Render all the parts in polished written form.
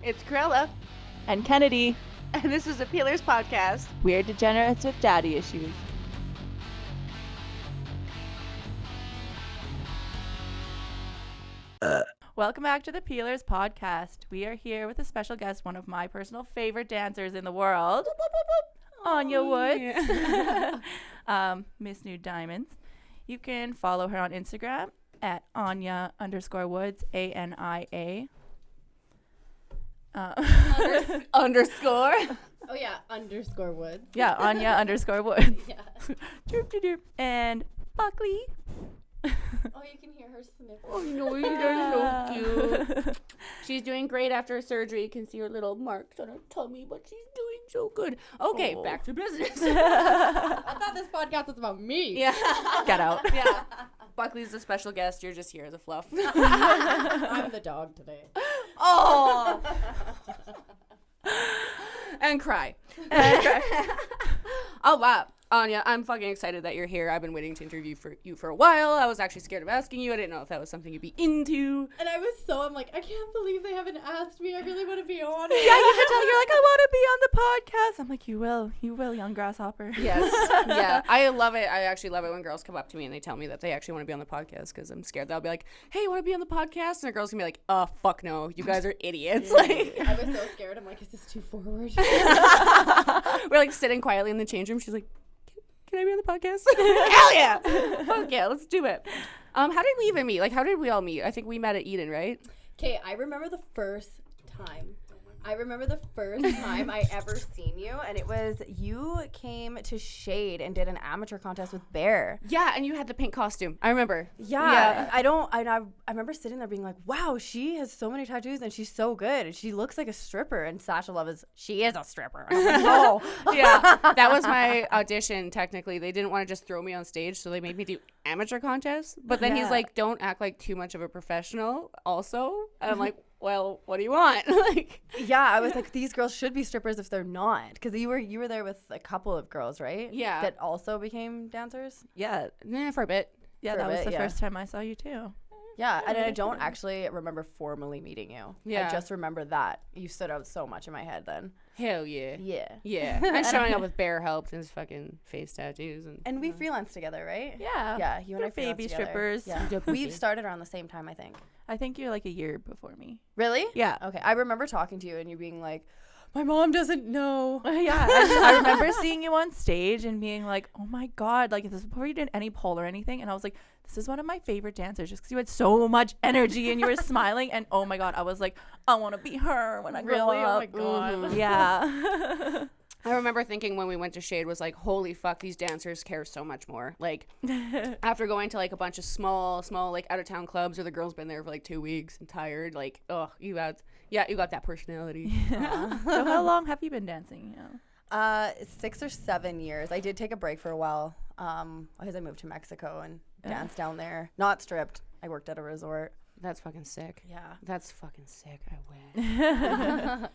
It's Corella, And Kennedy. and this is a Peelerz podcast. We're degenerates with daddy issues. Welcome back to the Peelerz podcast. We are here with a special guest, one of my personal favorite dancers in the world, Ania Woods, Miss Nude Diamonds. You can follow her on Instagram at Ania_Woods, ANIA. Underscore. Oh yeah, underscore Woods. Yeah, Ania_Woods. Yeah. And Buckley. Oh, you can hear her sniffle. Oh, no, you're so cute. She's doing great after her surgery. You can see her little marks on her tummy, but she's doing so good. Okay, back to business. I thought this podcast was about me. Yeah. Get out. Yeah. Buckley's the special guest. You're just here as a fluff. I'm the dog today. Oh. And cry. Oh, wow. Ania, I'm fucking excited that you're here. I've been waiting to interview you for a while. I was actually scared of asking you. I didn't know if that was something you'd be into. And I'm like, I can't believe they haven't asked me. I really want to be on it. Yeah, you can tell. You're like, I want to be on the podcast. I'm like, you will, young grasshopper. Yes. Yeah. I love it. I actually love it when girls come up to me and they tell me that they actually want to be on the podcast because I'm scared that I'll be like, hey, you want to be on the podcast? And the girls can be like, oh, fuck no. You guys are idiots. Like, I was so scared. I'm like, is this too forward? we're like sitting quietly in the change room. She's like, can I be on the podcast? Hell yeah. Fuck yeah. Let's do it. How did we even meet? Like, how did we all meet? I think we met at Eden, right? Okay, I remember the first time I ever seen you, and it was you came to Shade and did an amateur contest with Bear. Yeah, and you had the pink costume. I remember. Yeah. I remember sitting there being like, wow, she has so many tattoos and she's so good. And she looks like a stripper. And Sasha Love she is a stripper. And I'm like, no. Yeah, that was my audition, technically. They didn't want to just throw me on stage, so they made me do amateur contests. But then he's like, don't act like too much of a professional also. And I'm like, well, what do you want? Like, yeah, I was like, these girls should be strippers if they're not, because you were there with a couple of girls, right? Yeah, that also became dancers. Yeah, for a bit. Yeah, for that was bit, the first time I saw you too. Yeah, and I don't actually remember formally meeting you. Yeah, I just remember that you stood out so much in my head then. Hell yeah. Yeah. And showing up with Bear helped and his fucking face tattoos and we freelanced together, right? Yeah. Yeah, you and We're I freelanced baby together. strippers. Yeah. We've started around the same time, I think. I think you're like a year before me. Really? Yeah. Okay. I remember talking to you and you being like, my mom doesn't know. Yeah. I remember seeing you on stage and being like, oh my God, like this is before you did any pole or anything. And I was like, this is one of my favorite dancers just because you had so much energy and you were smiling. And oh my God, I was like, I want to be her when I grow up. Oh my God. Mm-hmm. Yeah. I remember thinking when we went to Shade was like, holy fuck, these dancers care so much more. Like, after going to like a bunch of small like out of town clubs where the girls been there for like 2 weeks and tired, like, oh, you got that personality. Yeah. So how long have you been dancing? Yeah. 6 or 7 years. I did take a break for a while because I moved to Mexico and danced down there. Not stripped. I worked at a resort. That's fucking sick. Yeah. That's fucking sick. I wish.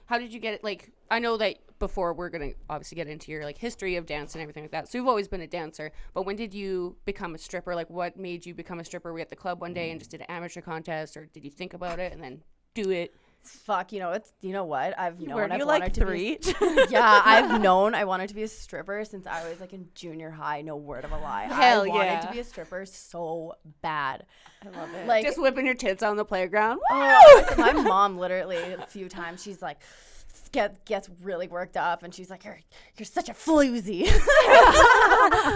How did you get it? Like, I know that before we're going to obviously get into your like history of dance and everything like that. So you've always been a dancer, but when did you become a stripper? Like, what made you become a stripper? Were you at the club one day and just did an amateur contest, or did you think about it and then do it? Fuck, you know what? I've known Were you I've like wanted 3? to be, yeah, I've known I wanted to be a stripper since I was like in junior high. No word of a lie. Hell I yeah. wanted to be a stripper so bad. I love it. Like, Just whipping your tits on the playground. my mom literally a few times she's like gets really worked up and she's like, you're such a floozy.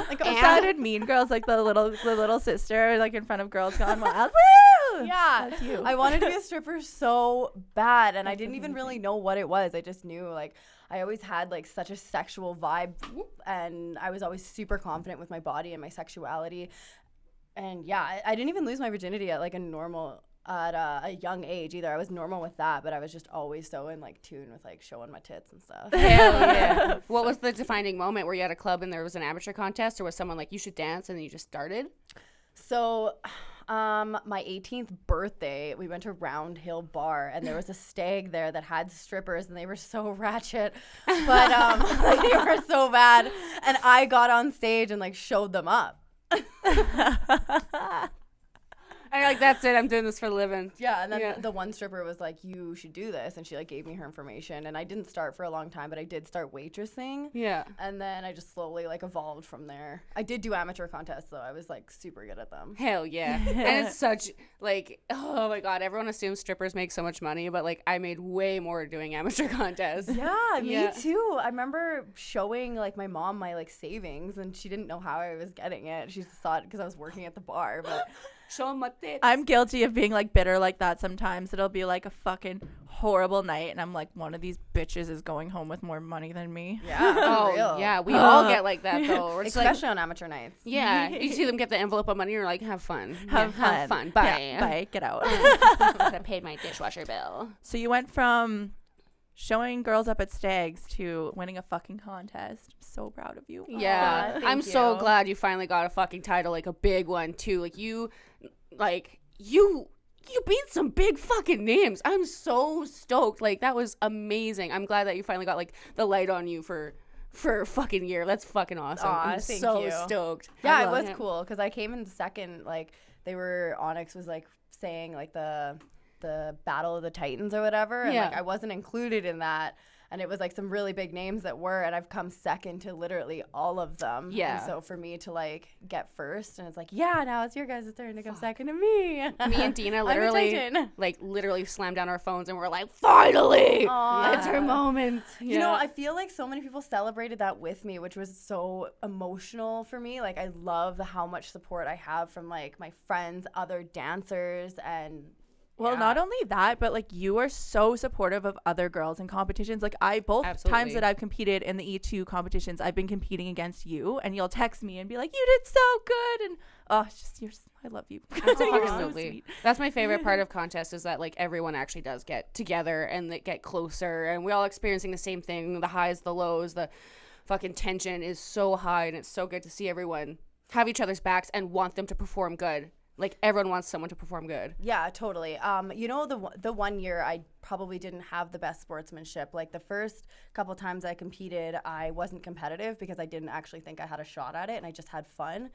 Like it sounded Mean Girls, like the little sister, like in front of Girls Gone Wild. Woo! Yeah, That's you. I wanted to be a stripper so bad, and I didn't even really know what it was. I just knew like I always had like such a sexual vibe, and I was always super confident with my body and my sexuality. And yeah, I didn't even lose my virginity at like a young age either. I was normal with that, but I was just always so in like tune with like showing my tits and stuff. Hell yeah. What was the defining moment? Were you at a club and there was an amateur contest, or was someone like, you should dance, and then you just started? So my 18th birthday, we went to Round Hill Bar, and there was a stag there that had strippers, and they were so ratchet, but they were so bad, and I got on stage and like showed them up. And you're like, that's it. I'm doing this for a living. Yeah, and then the one stripper was like, you should do this, and she like gave me her information, and I didn't start for a long time, but I did start waitressing. Yeah. And then I just slowly like evolved from there. I did do amateur contests though. I was like super good at them. Hell yeah. And it's such like, oh my God, everyone assumes strippers make so much money, but like I made way more doing amateur contests. Yeah, me too. I remember showing like my mom my like savings, and she didn't know how I was getting it. She just thought because I was working at the bar, but Show them my tits. I'm guilty of being like bitter like that sometimes. It'll be like a fucking horrible night, and I'm like, one of these bitches is going home with more money than me. yeah, Oh, real. yeah. We all get like that, though. We're just like, Especially on amateur nights. yeah. You see them get the envelope of money, you're like, have fun. Have fun. Have fun. Bye. Yeah, bye. Get out. I paid my dishwasher bill. So you went from showing girls up at stags to winning a fucking contest. I'm so proud of you. Yeah. Thank I'm so you. glad you finally got a fucking title, like a big one, too. Like, you beat some big fucking names. I'm so stoked. Like, that was amazing. I'm glad that you finally got like the light on you for a fucking year. That's fucking awesome. Aw, I'm thank so you. stoked. Yeah, I it love was cool because I came in second. Like Onyx was like saying like the Battle of the Titans or whatever, and Yeah. like I wasn't included in that. And it was like some really big names that were, and I've come second to literally all of them. Yeah. And so for me to like get first, and it's like, yeah, now it's your guys' turn to come second to me. Me and Dina I'm a Titan. literally slammed down our phones and we're like, finally, Aw. it's her moment. You know, I feel like so many people celebrated that with me, which was so emotional for me. Like, I love how much support I have from like my friends, other dancers, and Well, not only that, but like you are so supportive of other girls in competitions. Like both Absolutely. times that I've competed in the E2 competitions, I've been competing against you, and you'll text me and be like, "You did so good," and it's just I love you. You're so Absolutely. sweet. That's my favorite part of contests is that like everyone actually does get together and they get closer and we all experiencing the same thing, the highs, the lows, the fucking tension is so high, and it's so good to see everyone have each other's backs and want them to perform good. Like everyone wants someone to perform good. Yeah, totally. You know, the 1 year I probably didn't have the best sportsmanship. Like the first couple times I competed, I wasn't competitive because I didn't actually think I had a shot at it, and I just had fun.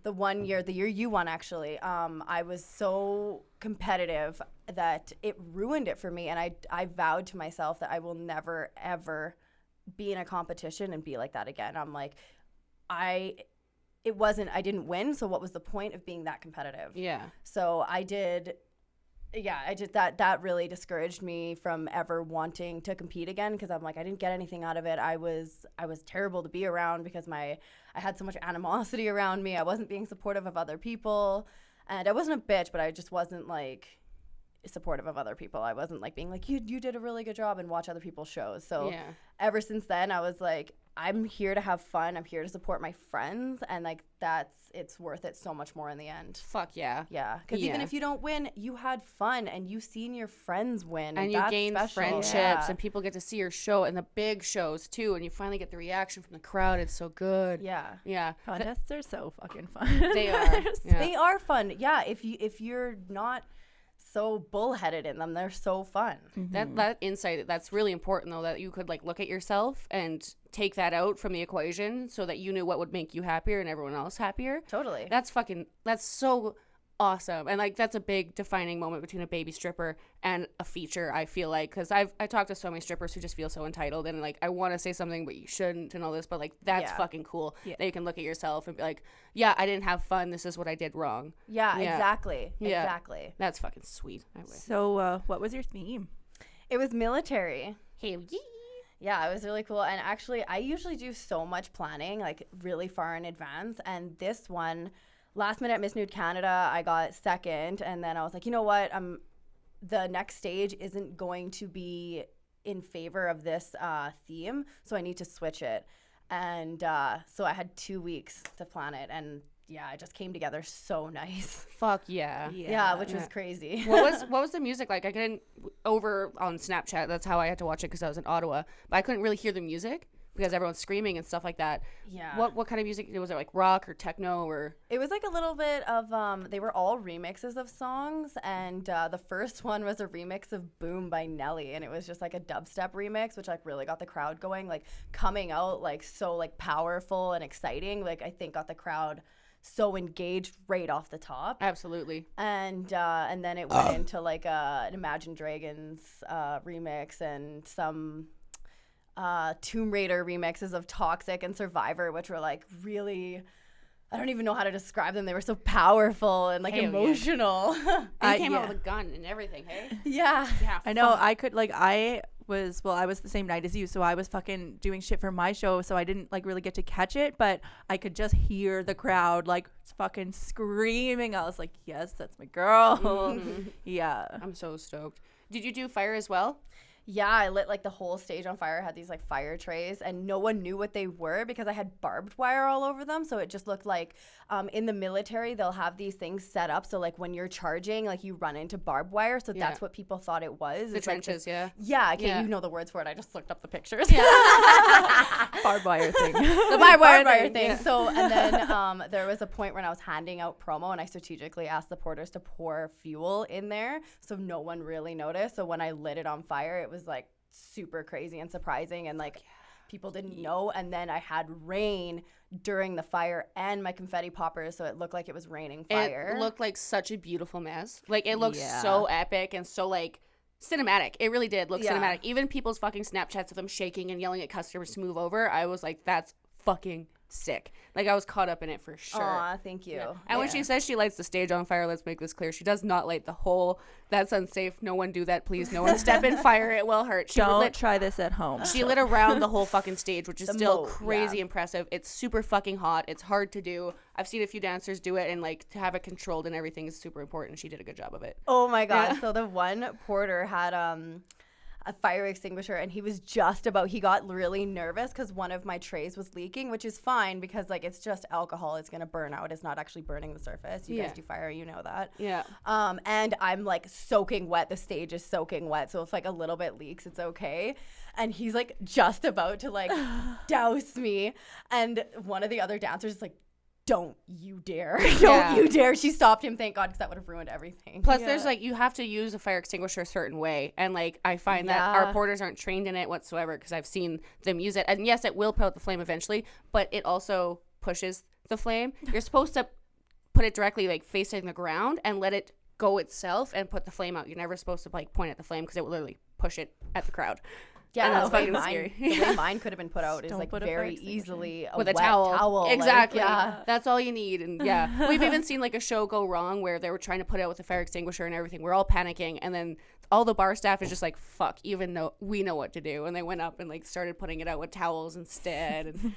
The 1 year, the year you won actually, I was so competitive that it ruined it for me, and I vowed to myself that I will never ever be in a competition and be like that again. I'm like, I didn't win, so what was the point of being that competitive? Yeah. So I just that really discouraged me from ever wanting to compete again, because I'm like, I didn't get anything out of it. I was terrible to be around because I had so much animosity around me. I wasn't being supportive of other people, and I wasn't a bitch, but I just wasn't like supportive of other people. I wasn't like being like, you did a really good job and watch other people's shows. So ever since then I was like, I'm here to have fun. I'm here to support my friends, and like it's worth it so much more in the end. Fuck yeah. Yeah, because even if you don't win, you had fun and you seen your friends win, and you that's gain special. friendships and people get to see your show and the big shows too, and you finally get the reaction from the crowd. It's so good. Yeah. Contests are so fucking fun. They are. Yeah. They are fun. Yeah, if you're not so bullheaded in them, they're so fun. That insight, that's really important though, that you could like look at yourself and take that out from the equation so that you knew what would make you happier and everyone else happier. Totally. That's so awesome. And like that's a big defining moment between a baby stripper and a feature, I feel like, because I talked to so many strippers who just feel so entitled and like, I want to say something but you shouldn't and all this, but like that's fucking cool that you can look at yourself and be like, yeah, I didn't have fun, this is what I did wrong. Yeah. Exactly. Yeah. Exactly. That's fucking sweet. So what was your theme? It was military. Hell yeah. Yeah, it was really cool. And actually, I usually do so much planning, like really far in advance. And this one, last minute Miss Nude Canada, I got second. And then I was like, you know what? The next stage isn't going to be in favor of this theme, so I need to switch it. And so I had 2 weeks to plan it. And yeah, it just came together so nice. Fuck yeah. Yeah, which was crazy. What was the music like? I couldn't, over on Snapchat, that's how I had to watch it because I was in Ottawa, but I couldn't really hear the music because everyone's screaming and stuff like that. Yeah. What kind of music was it, like rock or techno or? It was like a little bit of they were all remixes of songs, and the first one was a remix of Boom by Nelly, and it was just like a dubstep remix, which like really got the crowd going, like coming out like so like powerful and exciting, like I think got the crowd so engaged right off the top. Absolutely. And then it went into like an Imagine Dragons remix and some Tomb Raider remixes of Toxic and Survivor, which were like really, I don't even know how to describe them. They were so powerful and like emotional. And he came out with a gun and everything, hey? Yeah. I know. I could like I was the same night as you, so I was fucking doing shit for my show, so I didn't like really get to catch it, but I could just hear the crowd like fucking screaming. I was like, yes, that's my girl. Yeah. I'm so stoked. Did you do fire as well? Yeah, I lit like the whole stage on fire. I had these like fire trays and no one knew what they were because I had barbed wire all over them. So it just looked like in the military, they'll have these things set up. So like when you're charging, like you run into barbed wire. So that's what people thought it was. The trenches, like Yeah, okay, yeah. You know the words for it. I just looked up the pictures. Barbed wire thing. The barbed wire thing. Yeah. So, and then there was a point when I was handing out promo and I strategically asked the porters to pour fuel in there. So no one really noticed. So when I lit it on fire, it was like super crazy and surprising and like people didn't know. And then I had rain during the fire and my confetti poppers, so it looked like it was raining fire. It looked like such a beautiful mess. Like it looked so epic and so like cinematic. It really did look cinematic. Even people's fucking Snapchats of them shaking and yelling at customers to move over, I was like, that's fucking sick. Like I was caught up in it for sure. Aw, thank you. Yeah. And when she says she lights the stage on fire, let's make this clear. She does not light the whole. That's unsafe. No one do that, please. No one step in fire. It will hurt. Don't try this at home. She lit around the whole fucking stage, which is still crazy impressive. It's super fucking hot. It's hard to do. I've seen a few dancers do it, and like to have it controlled and everything is super important. She did a good job of it. Oh my god. Yeah. So the one porter had a fire extinguisher and he got really nervous because one of my trays was leaking, which is fine because like it's just alcohol, it's gonna burn out, it's not actually burning the surface. You guys do fire, you know that. And I'm like soaking wet, the stage is soaking wet, so if like a little bit leaks it's okay. And he's like just about to like douse me, and one of the other dancers is like, don't you dare. Don't you dare. She stopped him, thank God, because that would have ruined everything. Plus, there's like, you have to use a fire extinguisher a certain way. And like, I find that our porters aren't trained in it whatsoever because I've seen them use it. And yes, it will put out the flame eventually, but it also pushes the flame. You're supposed to put it directly like facing the ground and let it go itself and put the flame out. You're never supposed to like point at the flame because it will literally push it at the crowd. Yeah, and that's fucking scary. The way mine could have been put out is like very easily with a towel. Exactly. Like, that's all you need. And we've even seen like a show go wrong where they were trying to put out with a fire extinguisher and everything. We're all panicking, and then all the bar staff is just like, fuck, even though we know what to do. And they went up and like started putting it out with towels instead. And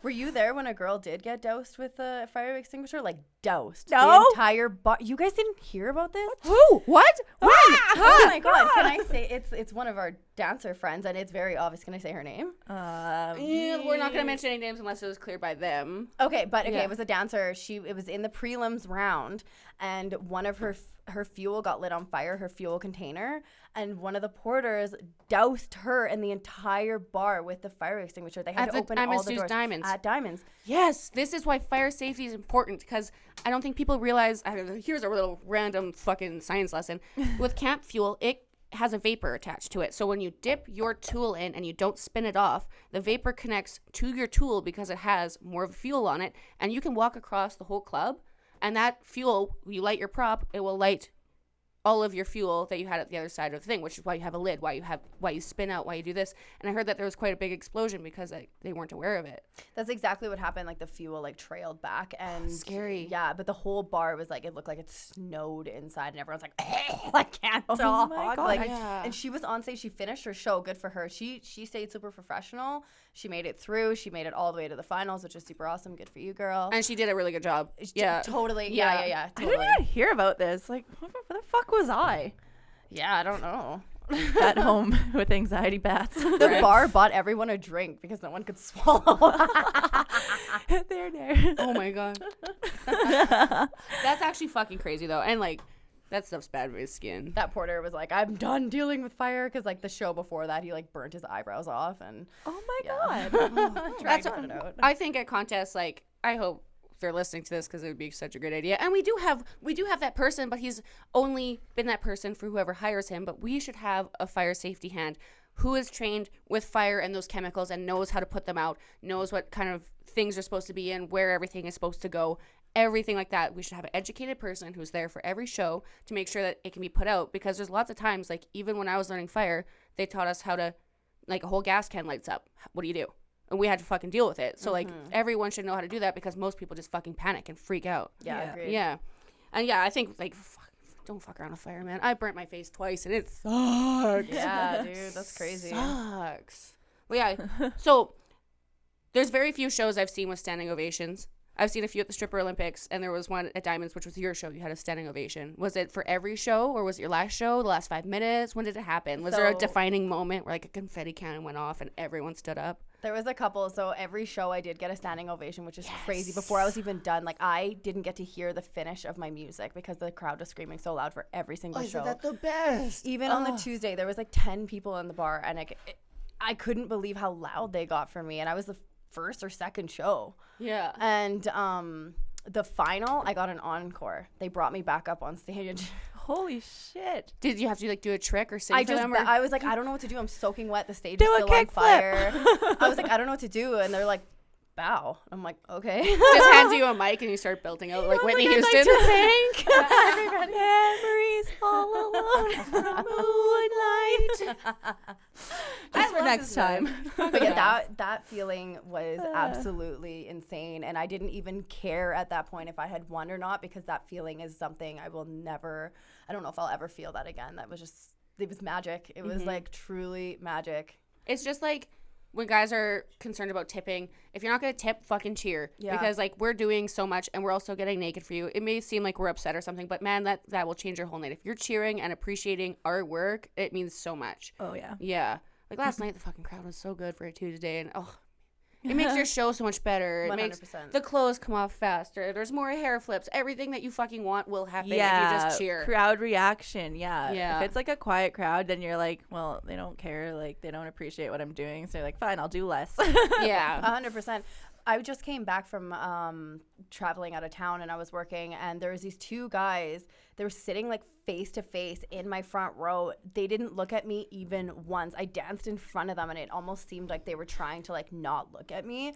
Were you there when a girl did get doused with a fire extinguisher? Like doused. No. The entire bar. You guys didn't hear about this? Who? What? When? Oh my God. Can I say it's one of our dancer friends and it's very obvious. Can I say her name? We're not going to mention any names unless it was cleared by them. Okay, it was a dancer. It was in the prelims round, and one of her fuel got lit on fire, her fuel container, and one of the porters doused her and the entire bar with the fire extinguisher. They had to open all the doors Diamonds. At Diamonds. Yes, this is why fire safety is important, because I don't think people realize. Here's a little random fucking science lesson. With camp fuel, it has a vapor attached to it. So when you dip your tool in and you don't spin it off, the vapor connects to your tool because it has more fuel on it, and you can walk across the whole club. And that fuel, you light your prop, it will light all of your fuel that you had at the other side of the thing, which is why you have a lid, why you spin out, why you do this. And I heard that there was quite a big explosion because they weren't aware of it. That's exactly what happened. Like the fuel like trailed back and scary. Yeah, but the whole bar was like, it looked like it snowed inside and everyone's like, I can't talk. Oh my God. Like, and she was on stage. She finished her show. Good for her. She stayed super professional. She made it through. She made it all the way to the finals, which is super awesome. Good for you, girl. And she did a really good job. Yeah, totally. Yeah. Totally. I didn't even hear about this. Like, where the fuck was I? Yeah, I don't know. At home with anxiety bats. The bar bought everyone a drink because no one could swallow. There. Oh my God. That's actually fucking crazy though. And like, that stuff's bad for his skin. That porter was like, I'm done dealing with fire, because like the show before that, he like burnt his eyebrows off and. Oh my God. That's what it out. I think at contests, like, I hope they're listening to this because it would be such a great idea. And we do have that person, but he's only been that person for whoever hires him. But we should have a fire safety hand who is trained with fire and those chemicals and knows how to put them out, knows what kind of things are supposed to be in, where everything is supposed to go, everything like that. We should have an educated person who's there for every show to make sure that it can be put out, because there's lots of times, like even when I was learning fire, they taught us how to, like, a whole gas can lights up. What do you do? And we had to fucking deal with it. So like everyone should know how to do that, because most people just fucking panic and freak out. Yeah, agreed. Yeah. And yeah, I think like don't fuck around with fire, man. I burnt my face twice and it sucks. Yeah, dude, that's crazy. Sucks. Well, yeah. So there's very few shows I've seen with standing ovations. I've seen a few at the Stripper Olympics, and there was one at Diamonds, which was your show. You had a standing ovation. Was it for every show, or was it your last show, the last 5 minutes? When did it happen? Was there a defining moment where like a confetti cannon went off and everyone stood up? There was a couple. So every show I did get a standing ovation, which is crazy. Before I was even done, like I didn't get to hear the finish of my music because the crowd was screaming so loud for every single show. Isn't that the best? Even on the Tuesday, there was like 10 people in the bar, and I couldn't believe how loud they got for me. And I was the first or second show. Yeah. And the final, I got an encore. They brought me back up on stage. Holy shit. Did you have to like do a trick or sing for them? I was like, I don't know what to do. I'm soaking wet. The stage Do is a still on kickflip. fire. I was like, I don't know what to do. And they're like, bow. I'm like, okay. Just hands you a mic and you start belting out like Whitney Houston. Memories all alone in the moonlight. Just for next time. But yeah, that feeling was absolutely insane, and I didn't even care at that point if I had won or not, because that feeling is something I will never, I don't know if I'll ever feel that again. That was just, it was magic. It was like truly magic. It's just like when guys are concerned about tipping, if you're not going to tip, fucking cheer. Yeah. Because like we're doing so much and we're also getting naked for you. It may seem like we're upset or something, but man, that will change your whole night. If you're cheering and appreciating our work, it means so much. Oh, yeah. Yeah. Like last night, the fucking crowd was so good for a Tuesday, and it makes your show so much better. It 100%. makes the clothes come off faster. There's more hair flips. Everything that you fucking want will happen if you just cheer. Crowd reaction. Yeah. Yeah. If it's like a quiet crowd, then you're like, well, they don't care. Like, they don't appreciate what I'm doing. So you're like, fine, I'll do less. Yeah. 100%. I just came back from traveling out of town, and I was working, and there was these two guys. They were sitting like face to face in my front row. They didn't look at me even once. I danced in front of them, and it almost seemed like they were trying to like not look at me.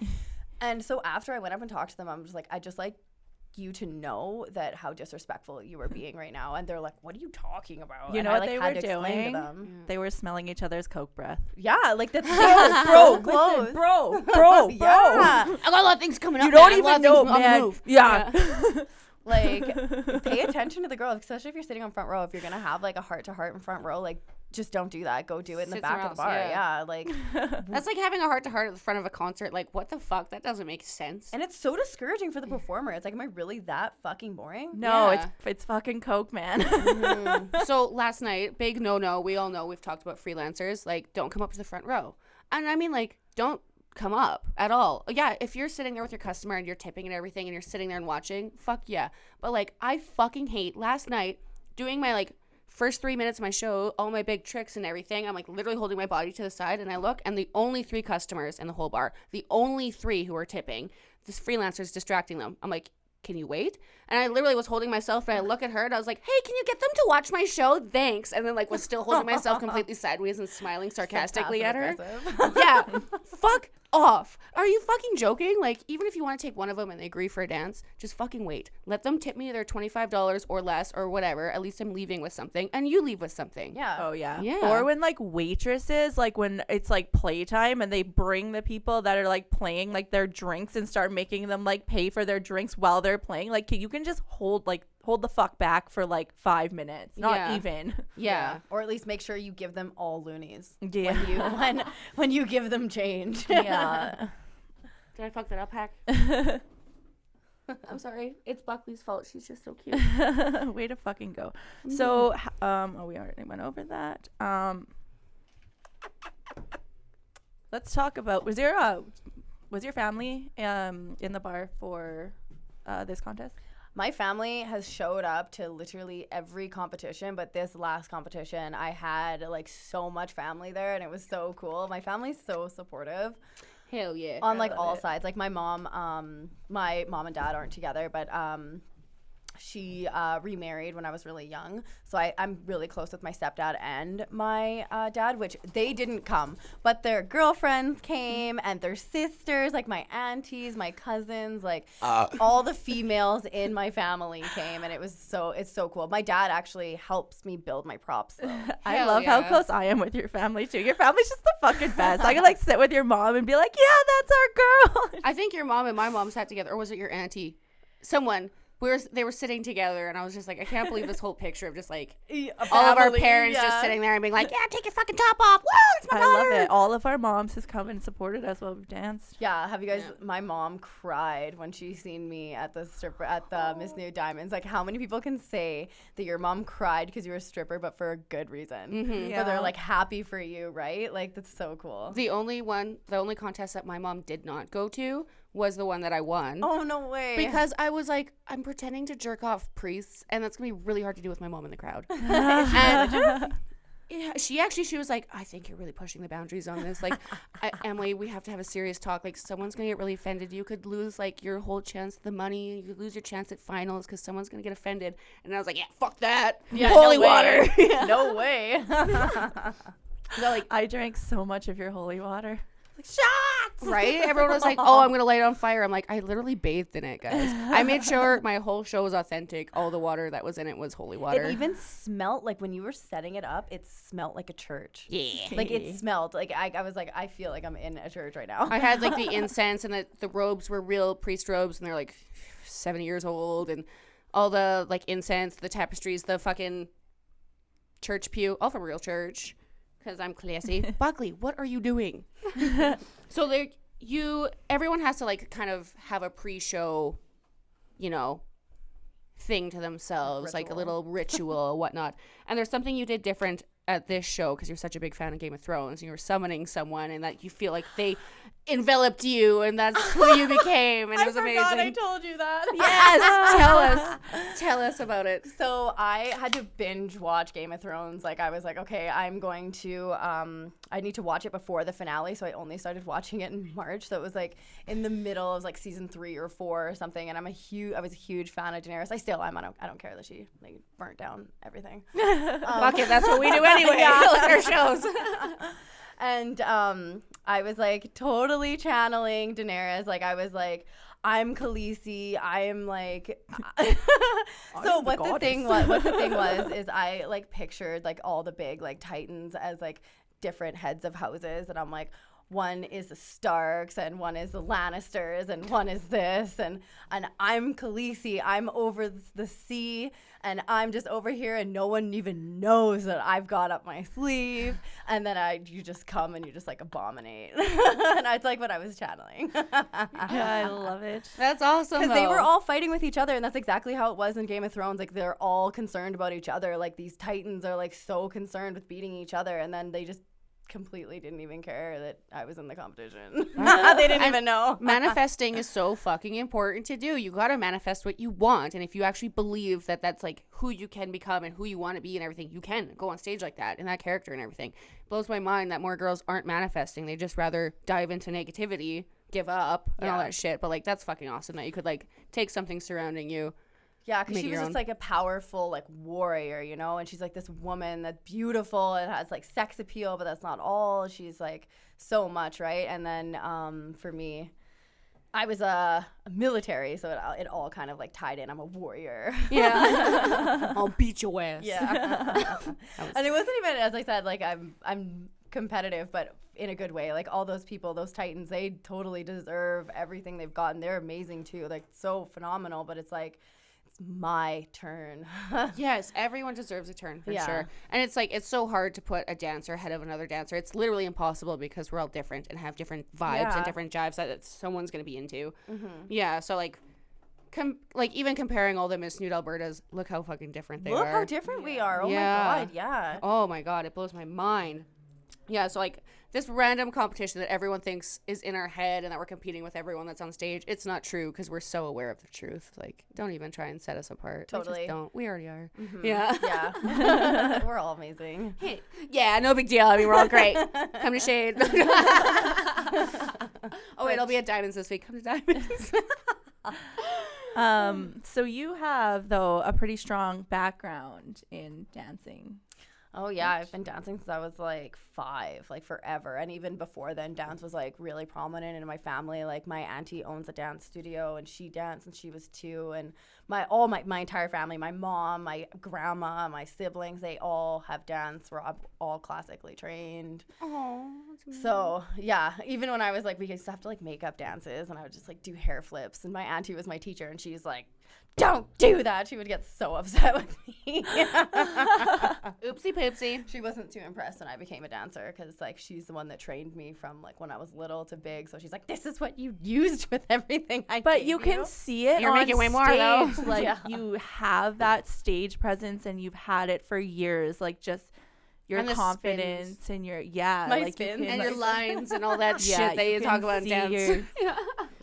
And so after I went up and talked to them, I'm just like, I just like you to know that how disrespectful you were being right now. And they're like, what are you talking about? You know and what I, they had were to explain doing? to them. They were smelling each other's coke breath. Yeah, like that's so close. Listen, bro. Yeah. I got a lot of things coming up. You don't man. A lot even of things know, on the man. move. Yeah. Like, pay attention to the girl, especially if you're sitting on front row. If you're gonna have like a heart to heart in front row, like just don't do that. Go do it in the Sit back somewhere of the else, bar. yeah. Yeah, like, That's like having a heart to heart at the front of a concert. Like, what the fuck? That doesn't make sense. and it's so discouraging for the performer. It's like, am I really that fucking boring? No, Yeah. it's fucking coke, man. So last night, big no. We all know, we've talked about freelancers. Like, don't come up to the front row. And I mean, like, don't come up at all. Yeah, if you're sitting there with your customer and you're tipping and everything and you're sitting there and watching, fuck yeah. But like, I fucking hate last night doing my like first 3 minutes of my show, all my big tricks and everything. I'm like literally holding my body to the side, and I look, and the only 3 customers in the whole bar, the only 3 who are tipping, this freelancer's distracting them. I'm like, can you wait? And I literally was holding myself, and I look at her and I was like, hey, can you get them to watch my show? Thanks. And then like was still holding myself completely sideways and smiling sarcastically at her. Yeah. Fuck off. Are you fucking joking? Like, even if you want to take one of them and they agree for a dance, just fucking wait. Let them tip me their $25 or less or whatever. At least I'm leaving with something, and you leave with something. Yeah. Oh yeah. Yeah. Or when like waitresses, like when it's like playtime and they bring the people that are like playing like their drinks and start making them like pay for their drinks while they're playing. Like, you can just hold the fuck back for like 5 minutes. Not Yeah. even. Yeah. Or at least make sure you give them all loonies. Yeah. When you give them change. Yeah. Did I fuck that up, Hack? I'm sorry. It's Buckley's fault. She's just so cute. Way to fucking go. So, we already went over that. Let's talk about, was your family in the bar for this contest? My family has showed up to literally every competition, but this last competition, I had like so much family there, and it was so cool. My family's so supportive. Hell yeah. On like all sides. Like my mom and dad aren't together, but she remarried when I was really young. So I'm really close with my stepdad and my dad, which they didn't come. But their girlfriends came and their sisters, like my aunties, my cousins, like all the females in my family came. And it's so cool. My dad actually helps me build my props, though. I love how close I am with your family, too. Your family's just the fucking best. I could, like, sit with your mom and be like, yeah, that's our girl. I think your mom and my mom sat together. Or was it your auntie? Someone. They were sitting together, and I was just like, I can't believe this whole picture of just like all of our parents just sitting there and being like, yeah, take your fucking top off. Woo, it's my daughter. I love it. All of our moms has come and supported us while we've danced. Yeah, have you guys? My mom cried when she seen me at the Miss Nude Diamonds. Like, how many people can say that your mom cried because you were a stripper, but for a good reason? Mm-hmm. Yeah. But they're like happy for you, right? Like, that's so cool. The only contest that my mom did not go to was the one that I won. Oh, no way. Because I was like, I'm pretending to jerk off priests, and that's going to be really hard to do with my mom in the crowd. And yeah, she was like, I think you're really pushing the boundaries on this. Like, Emily, we have to have a serious talk. Like, someone's going to get really offended. You could lose, like, your whole chance at the money. You could lose your chance at finals because someone's going to get offended. And I was like, yeah, fuck that. Yeah, holy no water. No way. So, like, I drank so much of your holy water. Like, shots! Right? Everyone was like, oh, I'm going to light it on fire. I'm like, I literally bathed in it, guys. I made sure my whole show was authentic. All the water that was in it was holy water. It even smelled like when you were setting it up, it smelled like a church. Yeah. Like, it smelled. Like, I was like, I feel like I'm in a church right now. I had, like, the incense, and the robes were real priest robes, and they're, like, 70 years old, and all the, like, incense, the tapestries, the fucking church pew, all from a real church. Because I'm classy. Buckley, what are you doing? So everyone has to like kind of have a pre-show, thing to themselves, like a little ritual or whatnot. And there's something you did different at this show because you're such a big fan of Game of Thrones. And you were summoning someone, and that you feel like they enveloped you, and that's who you became. And it was amazing. I told you that. Yes, tell us about it. So I had to binge watch Game of Thrones. Like, I was like, okay, I'm going to I need to watch it before the finale, so I only started watching it in March. So it was like in the middle of like season 3 or 4 or something. And I was a huge fan of Daenerys. I still am. I don't care that she like burnt down everything. Fuck it, that's what we do anyway. Like our shows. And I was like totally channeling Daenerys. Like, I was like, I'm Khaleesi. I am like. So what the thing was is I like pictured like all the big like titans as like different heads of houses, and I'm like, one is the Starks and one is the Lannisters and one is this, and I'm Khaleesi. I'm over the sea, and I'm just over here, and no one even knows that I've got up my sleeve. And then you just come and you just like abominate. And it's like what I was channeling. Yeah, I love it. That's awesome. Because they were all fighting with each other, and that's exactly how it was in Game of Thrones. Like, they're all concerned about each other. Like, these titans are like so concerned with beating each other, and then they just completely didn't even care that I was in the competition. They didn't even know. Manifesting is so fucking important to do. You gotta manifest what you want, and if you actually believe that that's like who you can become and who you want to be and everything, you can go on stage like that in that character and everything. It blows my mind that more girls aren't manifesting. They just rather dive into negativity, give up, and all that shit. But like, that's fucking awesome that you could like take something surrounding you. Yeah, because she was just like a powerful like warrior, and she's like this woman that's beautiful and has like sex appeal, but that's not all. She's like so much, right? And then for me, I was a military, so it all kind of like tied in. I'm a warrior. Yeah. I'll beat your ass. Yeah. And it wasn't even, as I said, like I'm competitive, but in a good way. Like, all those people, those titans, they totally deserve everything they've gotten. They're amazing too, like so phenomenal, but it's like, my turn. Yes, everyone deserves a turn for sure. And it's like, it's so hard to put a dancer ahead of another dancer. It's literally impossible because we're all different and have different vibes and different jives that someone's going to be into. Mm-hmm. Yeah, so like even comparing all the Miss Nude Albertas, look how fucking different they are. Look how different we are. Oh my god, yeah. Oh my god, it blows my mind. Yeah, so like this random competition that everyone thinks is in our head and that we're competing with everyone that's on stage, it's not true because we're so aware of the truth. Like, don't even try and set us apart. Totally. Just don't. We already are. Mm-hmm. Yeah. Yeah. We're all amazing. Yeah, no big deal. I mean, we're all great. Come to Shade. Oh, wait, I'll be at Diamonds this week. Come to Diamonds. So you have, though, a pretty strong background in dancing. Oh yeah, I've been dancing since I was like 5, like forever. And even before then, dance was like really prominent in my family. Like my auntie owns a dance studio and she danced when she was 2. And my entire family, my mom, my grandma, my siblings, they all have dance. We're all classically trained. Oh, so yeah, even when I was like, we used to have to like make up dances and I would just like do hair flips. And my auntie was my teacher and she's like, don't do that. She would get so upset with me. Oopsie poopsie. She wasn't too impressed when I became a dancer because like she's the one that trained me from like when I was little to big. So she's like, this is what you used with everything I But gave you can see it You're on making way stage. more, though. Like Yeah. you have that stage presence and you've had it for years. Like just your And the confidence spins. and your My like you spins. can, And like, your lines and all that Yeah, shit that you can talk about in see dance. your-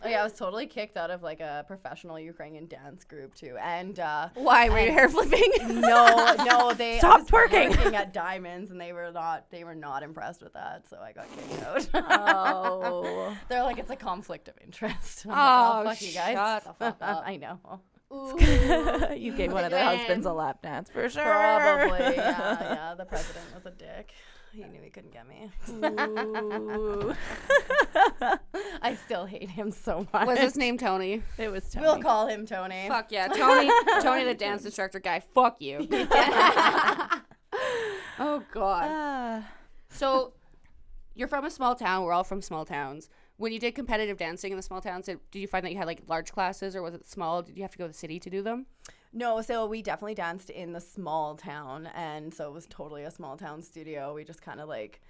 Oh yeah, I was totally kicked out of like a professional Ukrainian dance group too. And Why? Were you hair flipping? no, they Stop I was twerking. working at Diamonds and they were not impressed with that, so I got kicked out. Oh. They're like, it's a conflict of interest. I'm Oh, like, fuck you guys. shut the fuck up. I know. You gave one of their husbands a lap dance for sure. Probably, yeah. The president was a dick. He knew he couldn't get me. Ooh. I still hate him so much. Was his name Tony? It was Tony. We'll call him Tony. Fuck yeah, Tony. Tony, the dance instructor guy. Fuck you. Oh God. Ah. So, you're from a small town. We're all from small towns. When you did competitive dancing in the small towns, did you find that you had like large classes, or was it small? Did you have to go to the city to do them? No, so we definitely danced in the small town, and so it was totally a small town studio. We just kind of like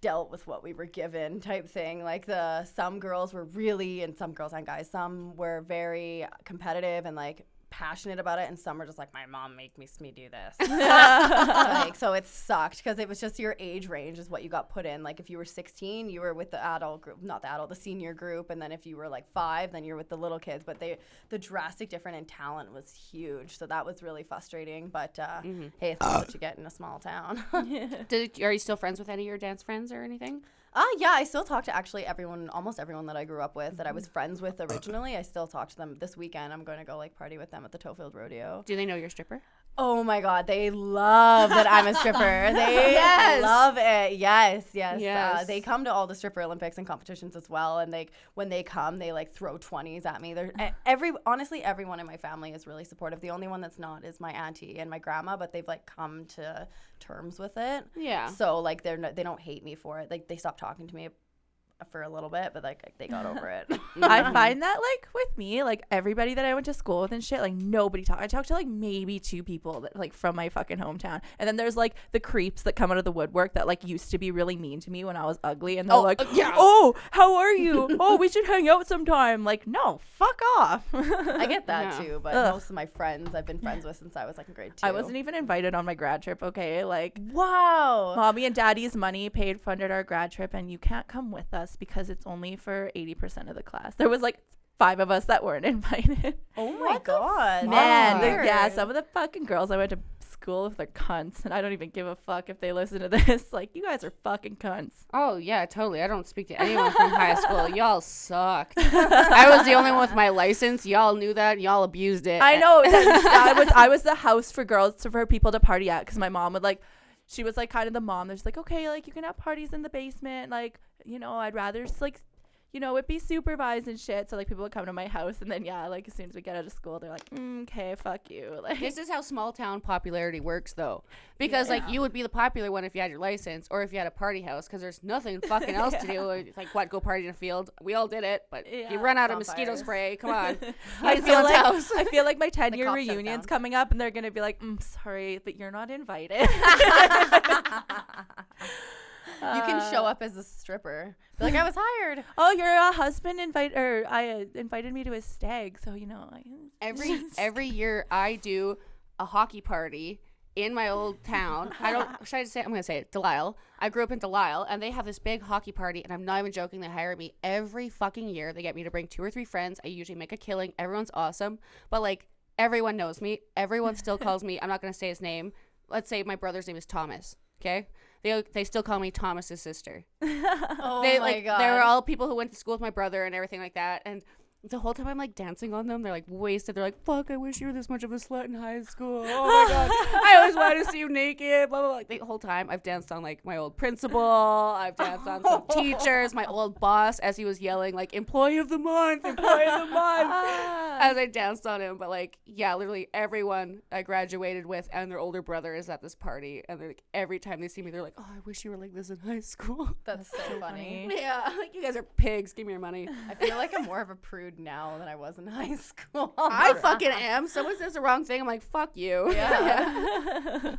dealt with what we were given type thing. Like some girls were really, and some girls and guys, some were very competitive and like passionate about it, and some were just like, my mom made me do this. Like, so it sucked because it was just your age range is what you got put in. Like if you were 16, you were with the adult group, not the adult, the senior group, and then if you were like 5, then you're with the little kids. But the drastic difference in talent was huge, so that was really frustrating. But hey, that's what you get in a small town. Are you still friends with any of your dance friends or anything? Yeah, I still talk to actually almost everyone that I grew up with, that I was friends with originally. I still talk to them. This weekend, I'm going to go like party with them at the Toefield Rodeo. Do they know you're a stripper? Oh my God, they love that I'm a stripper. They love it. Yes. Yes. They come to all the stripper Olympics and competitions as well, and when they come, they like throw 20s at me. Honestly, everyone in my family is really supportive. The only one that's not is my auntie and my grandma, but they've like come to terms with it. Yeah. So like they don't hate me for it. Like they stopped talking to me for a little bit, but like they got over it. I find that like with me, like everybody that I went to school with and shit, like nobody talked. I talked to like maybe 2 people that like from my fucking hometown, and then there's like the creeps that come out of the woodwork that like used to be really mean to me when I was ugly, and they're oh, how are you? Oh, we should hang out sometime. Like, no, fuck off. I get that Yeah. too, but Ugh. most of my friends I've been friends with since I was like in grade 2. I wasn't even invited on my grad trip. Okay, like Wow. mommy and daddy's money funded our grad trip, and you can't come with us because it's only for 80% of the class. There was like 5 of us that weren't invited. Oh my God. Man, That's yeah, weird. some of the fucking girls I went to school with are cunts, and I don't even give a fuck if they listen to this. Like, you guys are fucking cunts. Oh yeah, totally. I don't speak to anyone from high school. Y'all sucked. I was the only one with my license. Y'all knew that. Y'all abused it. I know. I was the house for girls for people to party at, because my mom would like, she was like kind of the mom that's like, okay, like you can have parties in the basement, like, you know, I'd rather just like, you know, it be supervised and shit. So like people would come to my house, and then yeah, like as soon as we get out of school, they're like, okay, fuck you. Like, This is how small town popularity works, though, because like you would be the popular one if you had your license or if you had a party house, because there's nothing fucking else to do. It's like, what, go party in a field? We all did it, but you run out of mosquito bonfires. spray. Come on, I Find feel someone's like house. I feel like my 10-year cops shut reunion's down. coming up, and they're gonna be like, sorry, but you're not invited. You can show up as a stripper. Be like, I was hired. Oh, your husband invited me to his stag, so you know. Every year I do a hockey party in my old town. Should I say? I'm gonna say it. Delisle. I grew up in Delisle, and they have this big hockey party, and I'm not even joking. They hire me every fucking year. They get me to bring 2 or 3 friends. I usually make a killing. Everyone's awesome, but like everyone knows me. Everyone still calls me. I'm not gonna say his name. Let's say my brother's name is Thomas. Okay. They still call me Thomas's sister. Oh They my God. They were all people who went to school with my brother and everything like that. And the whole time I'm like dancing on them, they're like wasted. They're like, fuck, I wish you were this much of a slut in high school. Oh my god, I always wanted to see you naked. Blah blah blah. Like, the whole time I've danced on like my old principal. I've danced on some teachers. My old boss, as he was yelling like employee of the month, employee of the month, as I danced on him. But like, yeah, literally everyone I graduated with and their older brother is at this party, and they're like, every time they see me, they're like, oh, I wish you were like this in high school. That's so funny. Yeah, like, you guys are pigs. Give me your money. I feel like I'm more of a prude now than I was in high school. I fucking am. Someone says the wrong thing, I'm like, fuck you. Yeah.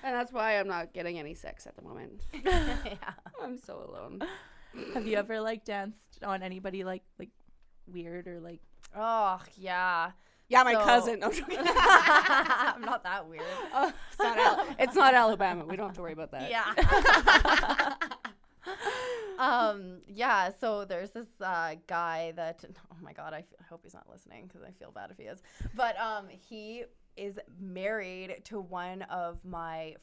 And that's why I'm not getting any sex at the moment. Yeah. I'm so alone. Have you ever like danced on anybody like weird or like? Oh, yeah. Yeah, my So- cousin. No, I'm joking. I'm not that weird. Oh, it's not Alabama. We don't have to worry about that. Yeah. Yeah, so there's this guy that, oh my god, I hope he's not listening because I feel bad if he is. But he is married to one of my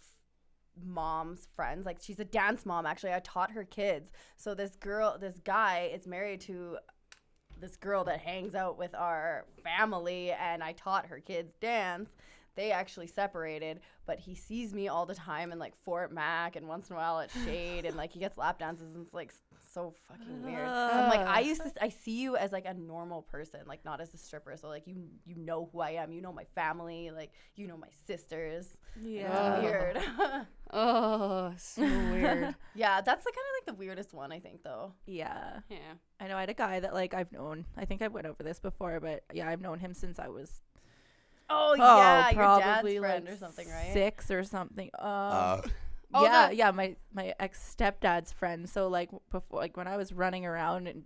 mom's friends. Like, she's a dance mom, actually. I taught her kids. So this guy is married to this girl that hangs out with our family, and I taught her kids dance. They actually separated, but he sees me all the time in like Fort Mac and once in a while at Shade, and like he gets lap dances, and it's like so fucking weird. I'm like, I see you as like a normal person, like not as a stripper. So like you know who I am, you know my family, like you know my sisters. Yeah. It's weird. Oh, so weird. Yeah, that's the kind of like the weirdest one, I think, though. Yeah. Yeah. I know I had a guy that like I've known. I think I went over this before, but yeah, I've known him since I was Yeah, your dad's probably friend like or something, right? 6 or something. Oh, Yeah, my ex stepdad's friend. So like before, like when I was running around and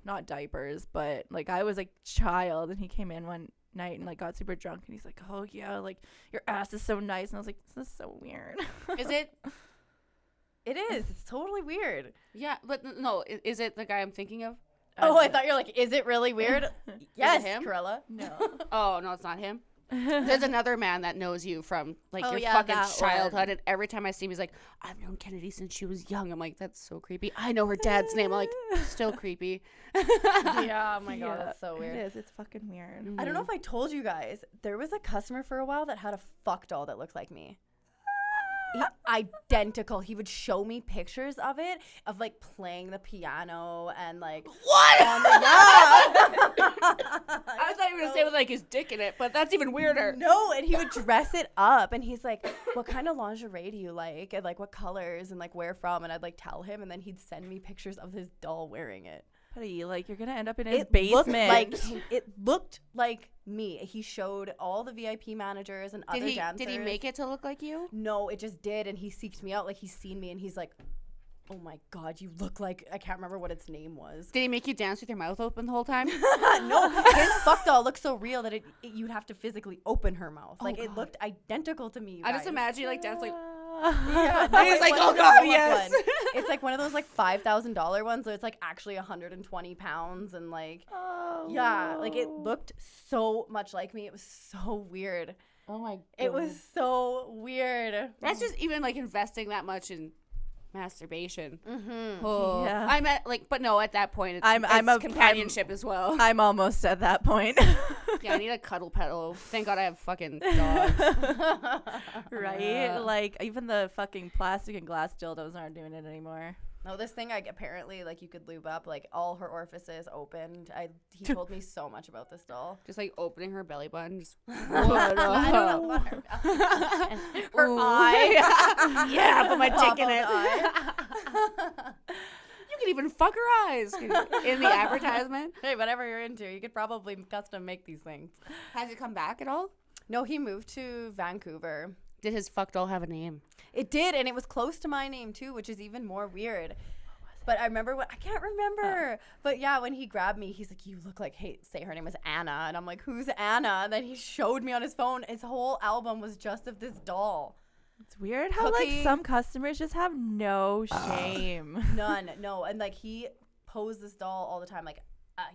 not diapers, but like I was a child, and he came in one night and like got super drunk, and he's like, oh yeah, like your ass is so nice, and I was like, this is so weird. Is it? It is. It's totally weird. Yeah, but no. Is it the guy I'm thinking of? Oh, I thought you're like, is it really weird? Yes, him? Corella. No. Oh no, it's not him. There's another man that knows you from like Oh, your yeah, fucking that childhood, one. and every time I see him, he's like, I've known Kennedy since she was young. I'm like, that's so creepy. I know her dad's name. I'm like, still creepy. Yeah, oh my god, that's so It weird. is. It's fucking weird. I don't know if I told you guys, there was a customer for a while that had a fuck doll that looked like me. Identical. He would show me pictures of it, of like playing the piano and like What? I thought you were gonna say it with like his dick in it, but that's even weirder. No, and he would dress it up, and he's like, what kind of lingerie do you like, and like what colors, and like where from, and I'd like tell him, and then he'd send me pictures of his doll wearing it. Buddy, like you're gonna end up in his It basement. looked like me. He showed all the VIP managers and other dancers. Did he make it to look like you? No, it just did, and he seeked me out. Like, he's seen me, and he's like, oh my god, you look like, I can't remember what its name was. Did he make you dance with your mouth open the whole time? No, his fuck doll looked so real that you'd have to physically open her mouth. Like, it looked identical to me. I just imagine you like dance like. Yeah, He's like, it oh wasn't a god, blow-up yes. one. It's like one of those like $5,000 ones, so it's like actually 120 pounds, and like, yeah, like it looked so much like me. It was so weird. Oh my god. It was so weird. That's just even like investing that much in masturbation. Mm-hmm. Oh. Yeah. I'm at like, but no, at that point, it's, I'm it's a- companionship as well. I'm almost at that point. Yeah, I need a cuddle pedal. Thank God I have fucking dogs. Right? Like even the fucking plastic and glass dildos aren't doing it anymore. No, this thing, apparently, like, you could lube up, like, all her orifices opened. He told me so much about this doll. Just like opening her belly button. Just, I don't know about her. Her Ooh. eye. Yeah, put my Top dick in of it. the eye. You can even fuck her eyes in the advertisement. Hey, whatever you're into, you could probably custom make these things. Has it come back at all? No, he moved to Vancouver. Did his fuck doll have a name? It did, and it was close to my name, too, which is even more weird. But I remember I can't remember. But yeah, when he grabbed me, he's like, you look like, hey, say her name was Anna. And I'm like, who's Anna? And then he showed me on his phone. His whole album was just of this doll. It's weird how like Cookie. some customers just have no shame. None, no. And like he posed this doll all the time. Like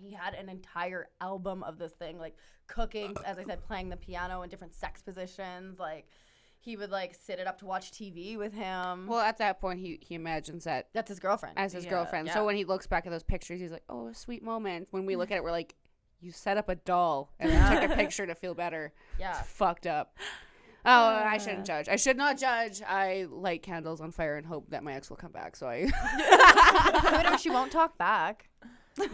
he had an entire album of this thing, like cooking, as I said, playing the piano in different sex positions. Like he would like sit it up to watch TV with him. Well, at that point, he imagines that That's his girlfriend. as his girlfriend. Yeah. So when he looks back at those pictures, he's like, "Oh, a sweet moment." When we look at it, we're like, "You set up a doll and then took a picture to feel better." Yeah. It's fucked up. Oh, I shouldn't judge. I should not judge. I light candles on fire and hope that my ex will come back. So She won't talk back.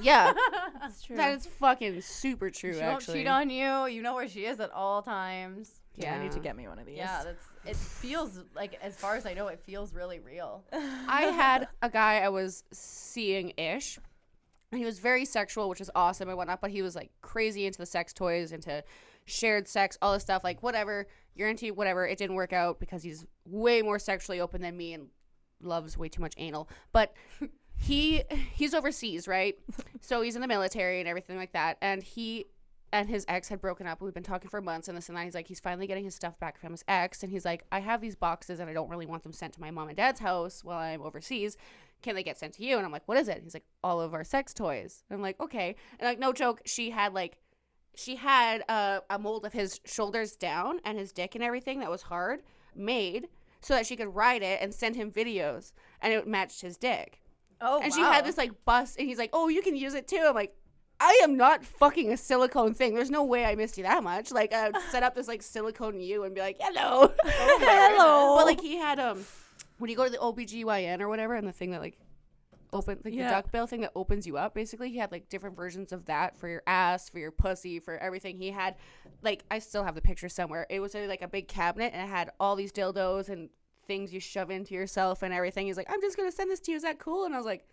yeah, That's true. that is fucking super true. She won't Actually, cheat on you. You know where she is at all times. Yeah, I need to get me one of these. Yeah, it feels like, as far as I know, it feels really real. I had a guy I was seeing ish. And he was very sexual, which is awesome and whatnot, but he was like crazy into the sex toys, into shared sex, all this stuff. Like, whatever, you're into whatever. It didn't work out because he's way more sexually open than me and loves way too much anal. But he's overseas, right? So he's in the military and everything like that. And he and his ex had broken up. We've been talking for months and this and that. He's like, he's finally getting his stuff back from his ex. And he's like, I have these boxes and I don't really want them sent to my mom and dad's house while I'm overseas. Can they get sent to you? And I'm like, what is it? He's like, all of our sex toys. And I'm like, okay. And like, no joke, she had a mold of his shoulders down and his dick and everything that was hard made so that she could ride it and send him videos, and it matched his dick. Oh, And she had this like bust, and he's like, oh, you can use it too. I'm like, I am not fucking a silicone thing. There's no way I missed you that much. Like, I would set up this like silicone you and be like, hello. Hello. But like, he had when you go to the OBGYN or whatever, and the thing that like the duck bill thing that opens you up, basically, he had like different versions of that for your ass, for your pussy, for everything. He had like, I still have the picture somewhere. It was like a big cabinet, and it had all these dildos and things you shove into yourself and everything. He's like, I'm just gonna send this to you. Is that cool? And I was like,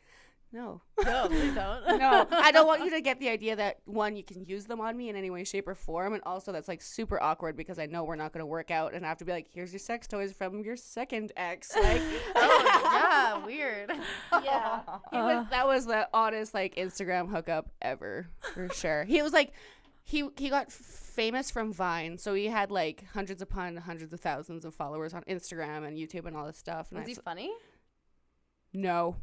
no, please don't. no, I don't want you to get the idea that, one, you can use them on me in any way, shape, or form, and also that's like super awkward because I know we're not going to work out, and I have to be like, here's your sex toys from your second ex. Like, Oh, yeah, weird. yeah, that was the honest like Instagram hookup ever for sure. He was like, he got famous from Vine, so he had like hundreds upon hundreds of thousands of followers on Instagram and YouTube and all this stuff. And Was he funny? No.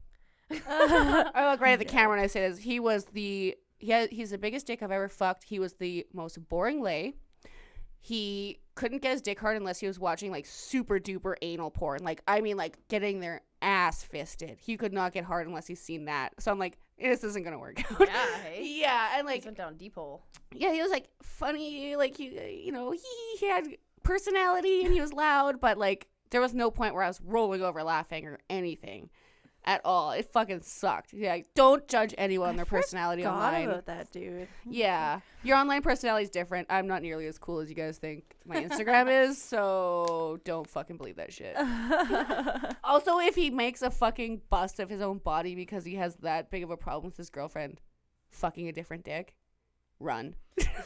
I look right at the camera and I say this. He's the biggest dick I've ever fucked. He was the most boring lay. He couldn't get his dick hard unless he was watching like super duper anal porn. Like, I mean, like getting their ass fisted. He could not get hard unless he's seen that. So I'm like, this isn't gonna work out. Yeah, hey. Yeah, and like, He went down deep hole. yeah, he was like funny. Like, he had personality and he was loud, but like there was no point where I was rolling over laughing or anything at all. It fucking sucked. Yeah, like, don't judge anyone on their personality online. About that dude. Yeah, your online personality is different. I'm not nearly as cool as you guys think my Instagram is, so don't fucking believe that shit. Also, if he makes a fucking bust of his own body because he has that big of a problem with his girlfriend fucking a different dick, run.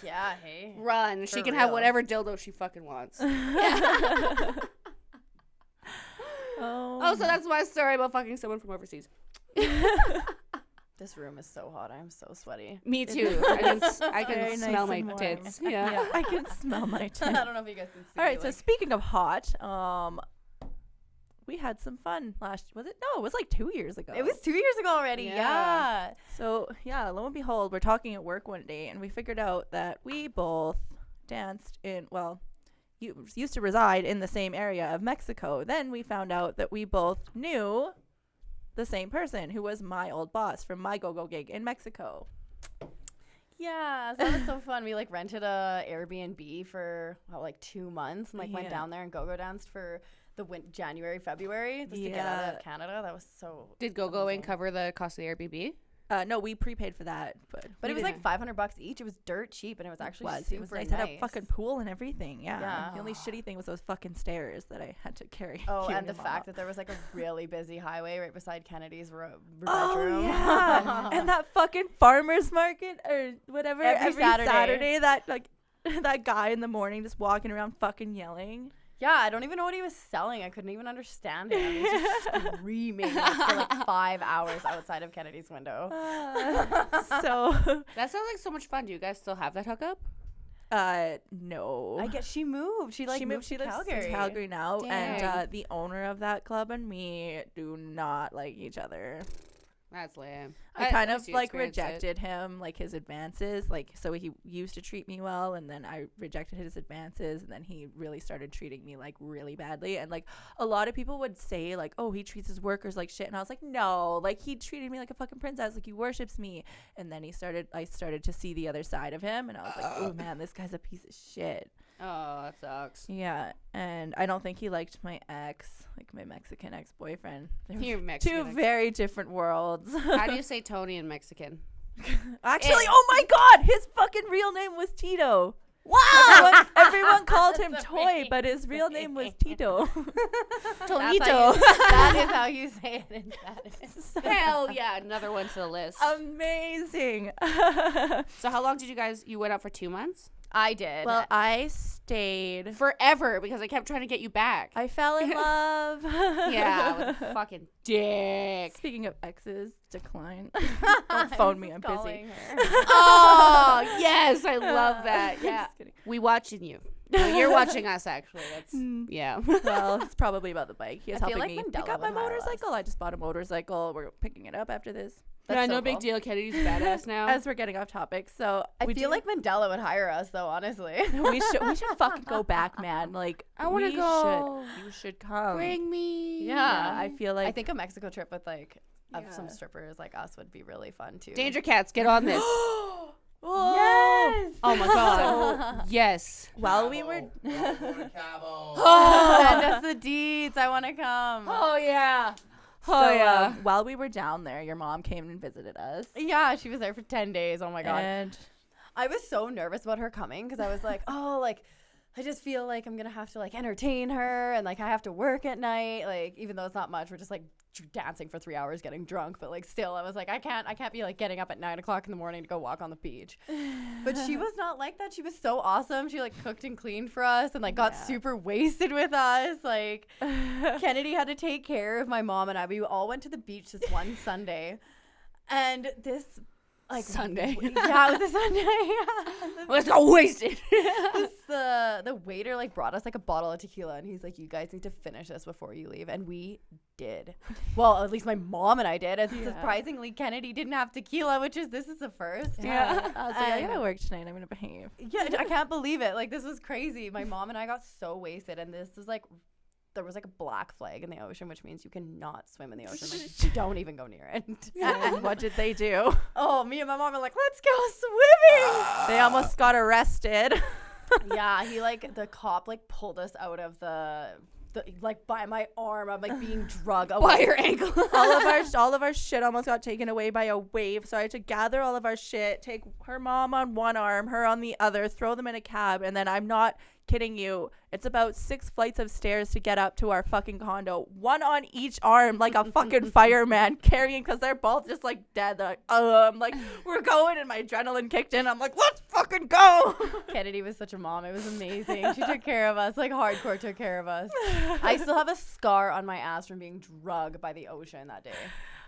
Yeah, hey. Run. For She can have real. whatever dildo she fucking wants. Oh, So that's my story about fucking someone from overseas. This room is so hot. I'm so sweaty. Me too. I Very can nice smell my and warm. tits. Yeah, Yeah. I can smell my tits. I don't know if you guys can see. All right, so like, speaking of hot, we had some fun was it? No, it was like 2 years ago. it was 2 years ago already. Yeah. Yeah. So, yeah, lo and behold, we're talking at work one day, and we figured out that we both danced used to reside in the same area of Mexico. Then we found out that we both knew the same person, who was my old boss from my go-go gig in Mexico. Yeah, so that was so fun. We like rented a Airbnb for like 2 months and like went Yeah. down there and go danced for the January, February just to get out Yeah. of Canada. That was so. Did Go-Going amazing. cover the cost of the Airbnb? No, we prepaid for that, but But it We was like didn't. $500 each. It was dirt cheap, and it was actually it super was nice. nice. It had a fucking pool and everything. Yeah. Yeah. The only shitty thing was those fucking stairs that I had to carry. Oh, carry and the them fact up. that there was like a really busy highway right beside Kennedy's bedroom. Oh yeah, and that fucking farmers market or whatever Every Saturday. that like that guy in the morning just walking around fucking yelling. Yeah, I don't even know what he was selling. I couldn't even understand him. He was just screaming like, for like 5 hours outside of Kennedy's window. So That sounds like so much fun. Do you guys still have that hookup? no. I guess she moved. She moved She to lives Calgary. in Calgary now, Dang. and the owner of that club and me do not like each other. That's lame. I kind at of least you like experienced it. rejected him, like his advances. Like, so he used to treat me well, and then I rejected his advances, and then he really started treating me like really badly. And like a lot of people would say like, oh, he treats his workers like shit, and I was like, no, like he treated me like a fucking princess, like he worships me. And then I started to see the other side of him, and I was like, oh man, this guy's a piece of shit. Oh, that sucks. Yeah, and I don't think he liked my ex, like my Mexican ex-boyfriend. They were You're Mexican. two very different worlds. How do you say Tony in Mexican? Actually, oh my god, his fucking real name was Tito. Wow! Everyone called him That's Toy, amazing. but his real name was Tito. Tonito. That is how you say it in Spanish. Hell yeah, another one to the list. Amazing. So how long did you went out for 2 months? I did. Well, I stayed. Forever, because I kept trying to get you back. I fell in love. Yeah, with a fucking dick. Speaking of exes, decline. Don't phone me, I'm busy. Calling her. Oh, yes, I love that. Yeah. Just kidding. We watching you. No, you're watching us, actually. That's, yeah. Well, it's probably about the bike. He was I feel helping like me pick Mandela up my would hire motorcycle. us. I just bought a motorcycle. We're picking it up after this. That's Yeah, so no big cool. deal. Kennedy's badass now. As we're getting off topic, so I feel like Mandela would hire us, though. Honestly, we should fucking go back, man. Like I wanna we go. You should come. Bring me. Yeah, I feel like I think a Mexico trip with like of some Yeah. strippers like us would be really fun too. Danger Cats, get on this. Yes. Oh my god. Yes. While we were Send us the deeds. I want to come. Oh yeah. Oh yeah. While we were down there, your mom came and visited us. Yeah, she was there for 10 days. Oh my god. And I was so nervous about her coming because I was like, oh, like, I just feel like I'm going to have to, like, entertain her and, like, I have to work at night. Like, even though it's not much, we're just, like, dancing for 3 hours getting drunk. But, like, still, I was like, I can't be, like, getting up at 9 o'clock in the morning to go walk on the beach. But she was not like that. She was so awesome. She, like, cooked and cleaned for us and, like, got super wasted with us. Like, Kennedy had to take care of my mom and I. We all went to the beach this one Sunday. And this... like Sunday. Yeah, it was a Sunday. Yeah. Let's go wasted. The waiter like brought us like a bottle of tequila and he's like, you guys need to finish this before you leave, and we did. Well, at least my mom and I did, and surprisingly Kennedy didn't have tequila, which is this is the first. yeah, I was like, I gotta work tonight. I'm gonna behave. Yeah, I can't believe it. Like, this was crazy. My mom and I got so wasted, and this was like, there was like a black flag in the ocean, which means you cannot swim in the ocean. Like, don't even go near it. And what did they do? Oh, me and my mom are like, let's go swimming. They almost got arrested. Yeah, he like the cop like pulled us out of the like by my arm. I'm like being drugged By your ankle. all of our shit almost got taken away by a wave, so I had to gather all of our shit, take her mom on one arm, her on the other, throw them in a cab, and then I'm not kidding you, it's about 6 flights of stairs to get up to our fucking condo, one on each arm, like a fucking fireman carrying, because they're both just like dead. They're like, I'm like, we're going, and my adrenaline kicked in. I'm like, let's fucking go. Kennedy was such a mom. It was amazing. She took care of us, like hardcore took care of us. I still have a scar on my ass from being drugged by the ocean that day.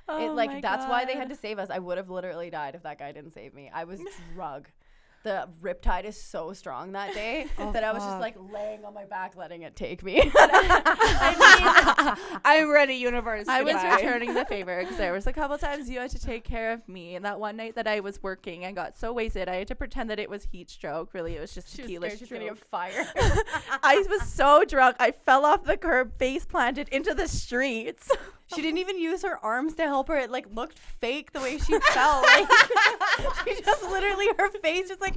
That's why they had to save us. I would have literally died if that guy didn't save me. I was drugged. The riptide is so strong that day that I was just like laying on my back, letting it take me. I'm ready, universe. I was Goodbye. returning the favor because there was a couple times you had to take care of me, and that one night that I was working and got so wasted, I had to pretend that it was heat stroke. Really, it was just tequila She's gonna stroke. get fired. I was so drunk, I fell off the curb, face planted into the streets. She didn't even use her arms to help her. It like looked fake the way she fell. Like, she just literally, her face just like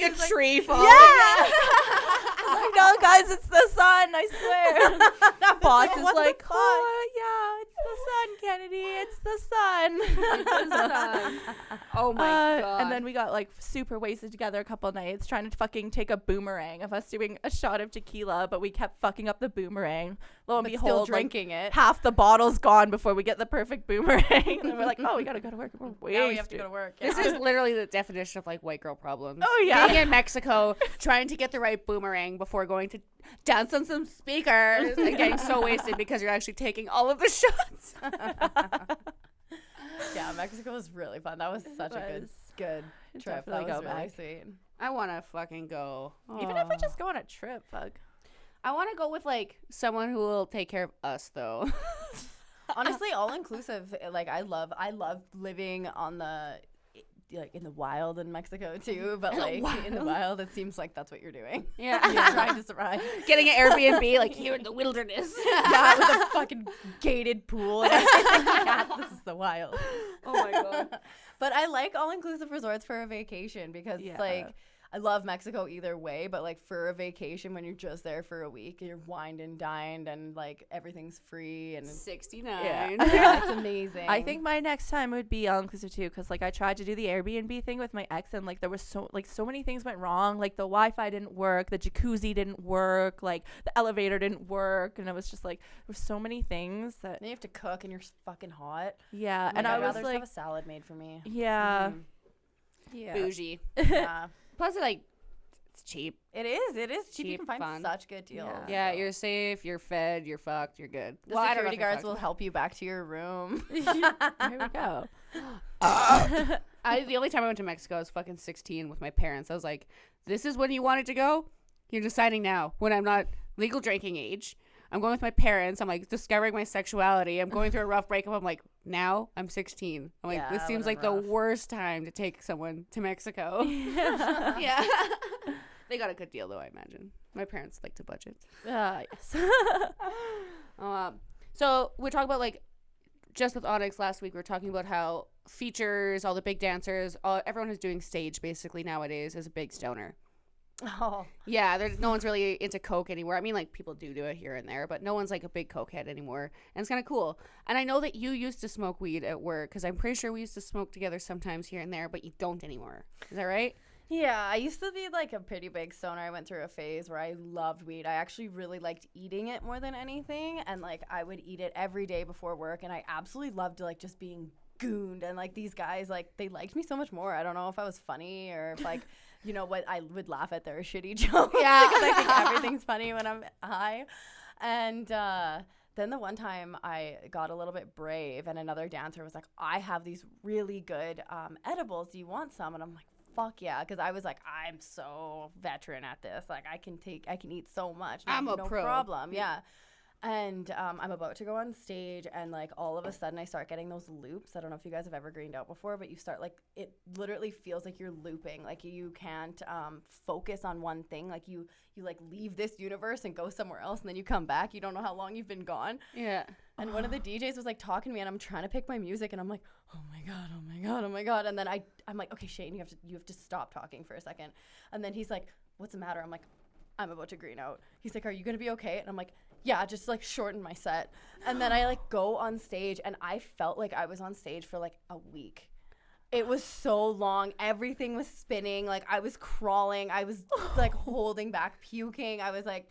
a tree falling. Yeah. Like, no, guys, it's the sun, I swear. Boss is like, oh, yeah, it's the sun, Kennedy. It's the sun. Oh my god. And then we got like super wasted together a couple nights trying to fucking take a boomerang of us doing a shot of tequila, but we kept fucking up the boomerang. Lo and But behold, still drinking like, it. half the bottle's gone before we get the perfect boomerang. And then we're like, oh, we gotta go to work. We're wasted. Now we have to go to work. This is literally the definition of like white girl problems. Oh, yeah. Being in Mexico, trying to get the right boomerang before going to dance on some speakers and getting so wasted because you're actually taking all of the shots. Yeah, Mexico was really fun. That was such a good trip. That Definitely was go really back. sweet. I want to fucking go. Even if we just go on a trip, fuck. I want to go with like someone who will take care of us though. Honestly, all inclusive. Like I love living on the like in the wild in Mexico too. But like in the wild, it seems like that's what you're doing. Yeah. You're trying to survive. Getting an Airbnb like here in the wilderness. Yeah, with a fucking gated pool and everything. Yeah, this is the wild. Oh my god. But I like all inclusive resorts for a vacation because like I love Mexico either way, but like for a vacation when you're just there for a week, you're wined and dined and like everything's free and 69. Yeah. yeah, it's amazing. I think my next time would be all inclusive too, because like I tried to do the Airbnb thing with my ex, and like there was so many things went wrong. Like the Wi-Fi didn't work, the jacuzzi didn't work, like the elevator didn't work, and it was just like there were so many things that. Then you have to cook and you're fucking hot. Yeah, Like, and I'd I was rather just like, have a salad made for me. yeah, Mhm. yeah. Bougie. Yeah. Plus, it's cheap. It is cheap. You Cheap, can find fun. such good deals. Yeah, so. you're safe, you're fed, you're fucked, you're good. The I don't know security if you're guards fucked. will help you back to your room. There we go. The only time I went to Mexico, I was fucking 16 with my parents. I was like, this is when you wanted to go? You're deciding now when I'm not legal drinking age. I'm going with my parents. I'm like discovering my sexuality. I'm going through a rough breakup. I'm like, now I'm 16. I'm like, Yeah, this that seems would've like been the rough. worst time to take someone to Mexico. Yeah. They got a good deal though, I imagine. My parents like to budget. Yes. So we're talking about like just with Onyx last week. We were talking about how features, all the big dancers, everyone who's doing stage basically nowadays is a big stoner. Oh. Yeah, no one's really into coke anymore. I mean, like people do it here and there, but no one's like a big cokehead anymore, and it's kind of cool. And I know that you used to smoke weed at work because I'm pretty sure we used to smoke together sometimes here and there, but you don't anymore. Is that right? Yeah, I used to be like a pretty big stoner. I went through a phase where I loved weed. I actually really liked eating it more than anything, and like I would eat it every day before work, and I absolutely loved like just being gooned, and like these guys like they liked me so much more. I don't know if I was funny or if like you know what, I would laugh at their shitty jokes. Yeah. Because I think everything's funny when I'm high. And then the one time I got a little bit brave, and another dancer was like, I have these really good edibles. Do you want some? And I'm like, fuck yeah. Because I was like, I'm so veteran at this. Like, I can eat so much. I'm a no pro. problem. Yeah. And I'm about to go on stage, and like all of a sudden I start getting those loops. I don't know if you guys have ever greened out before, but you start like, it literally feels like you're looping. Like you can't focus on one thing. Like you like leave this universe and go somewhere else, and then you come back. You don't know how long you've been gone. Yeah. And one of the DJs was like talking to me, and I'm trying to pick my music, and I'm like, oh my god, oh my god, oh my god. And then I'm like, okay, Shane, you have to stop talking for a second. And then he's like, what's the matter? I'm like, I'm about to green out. He's like, are you gonna be okay? And I'm like, yeah, just like shorten my set. And then I like go on stage, and I felt like I was on stage for like a week. It was so long. Everything was spinning. Like I was crawling. I was like holding back, puking. I was like,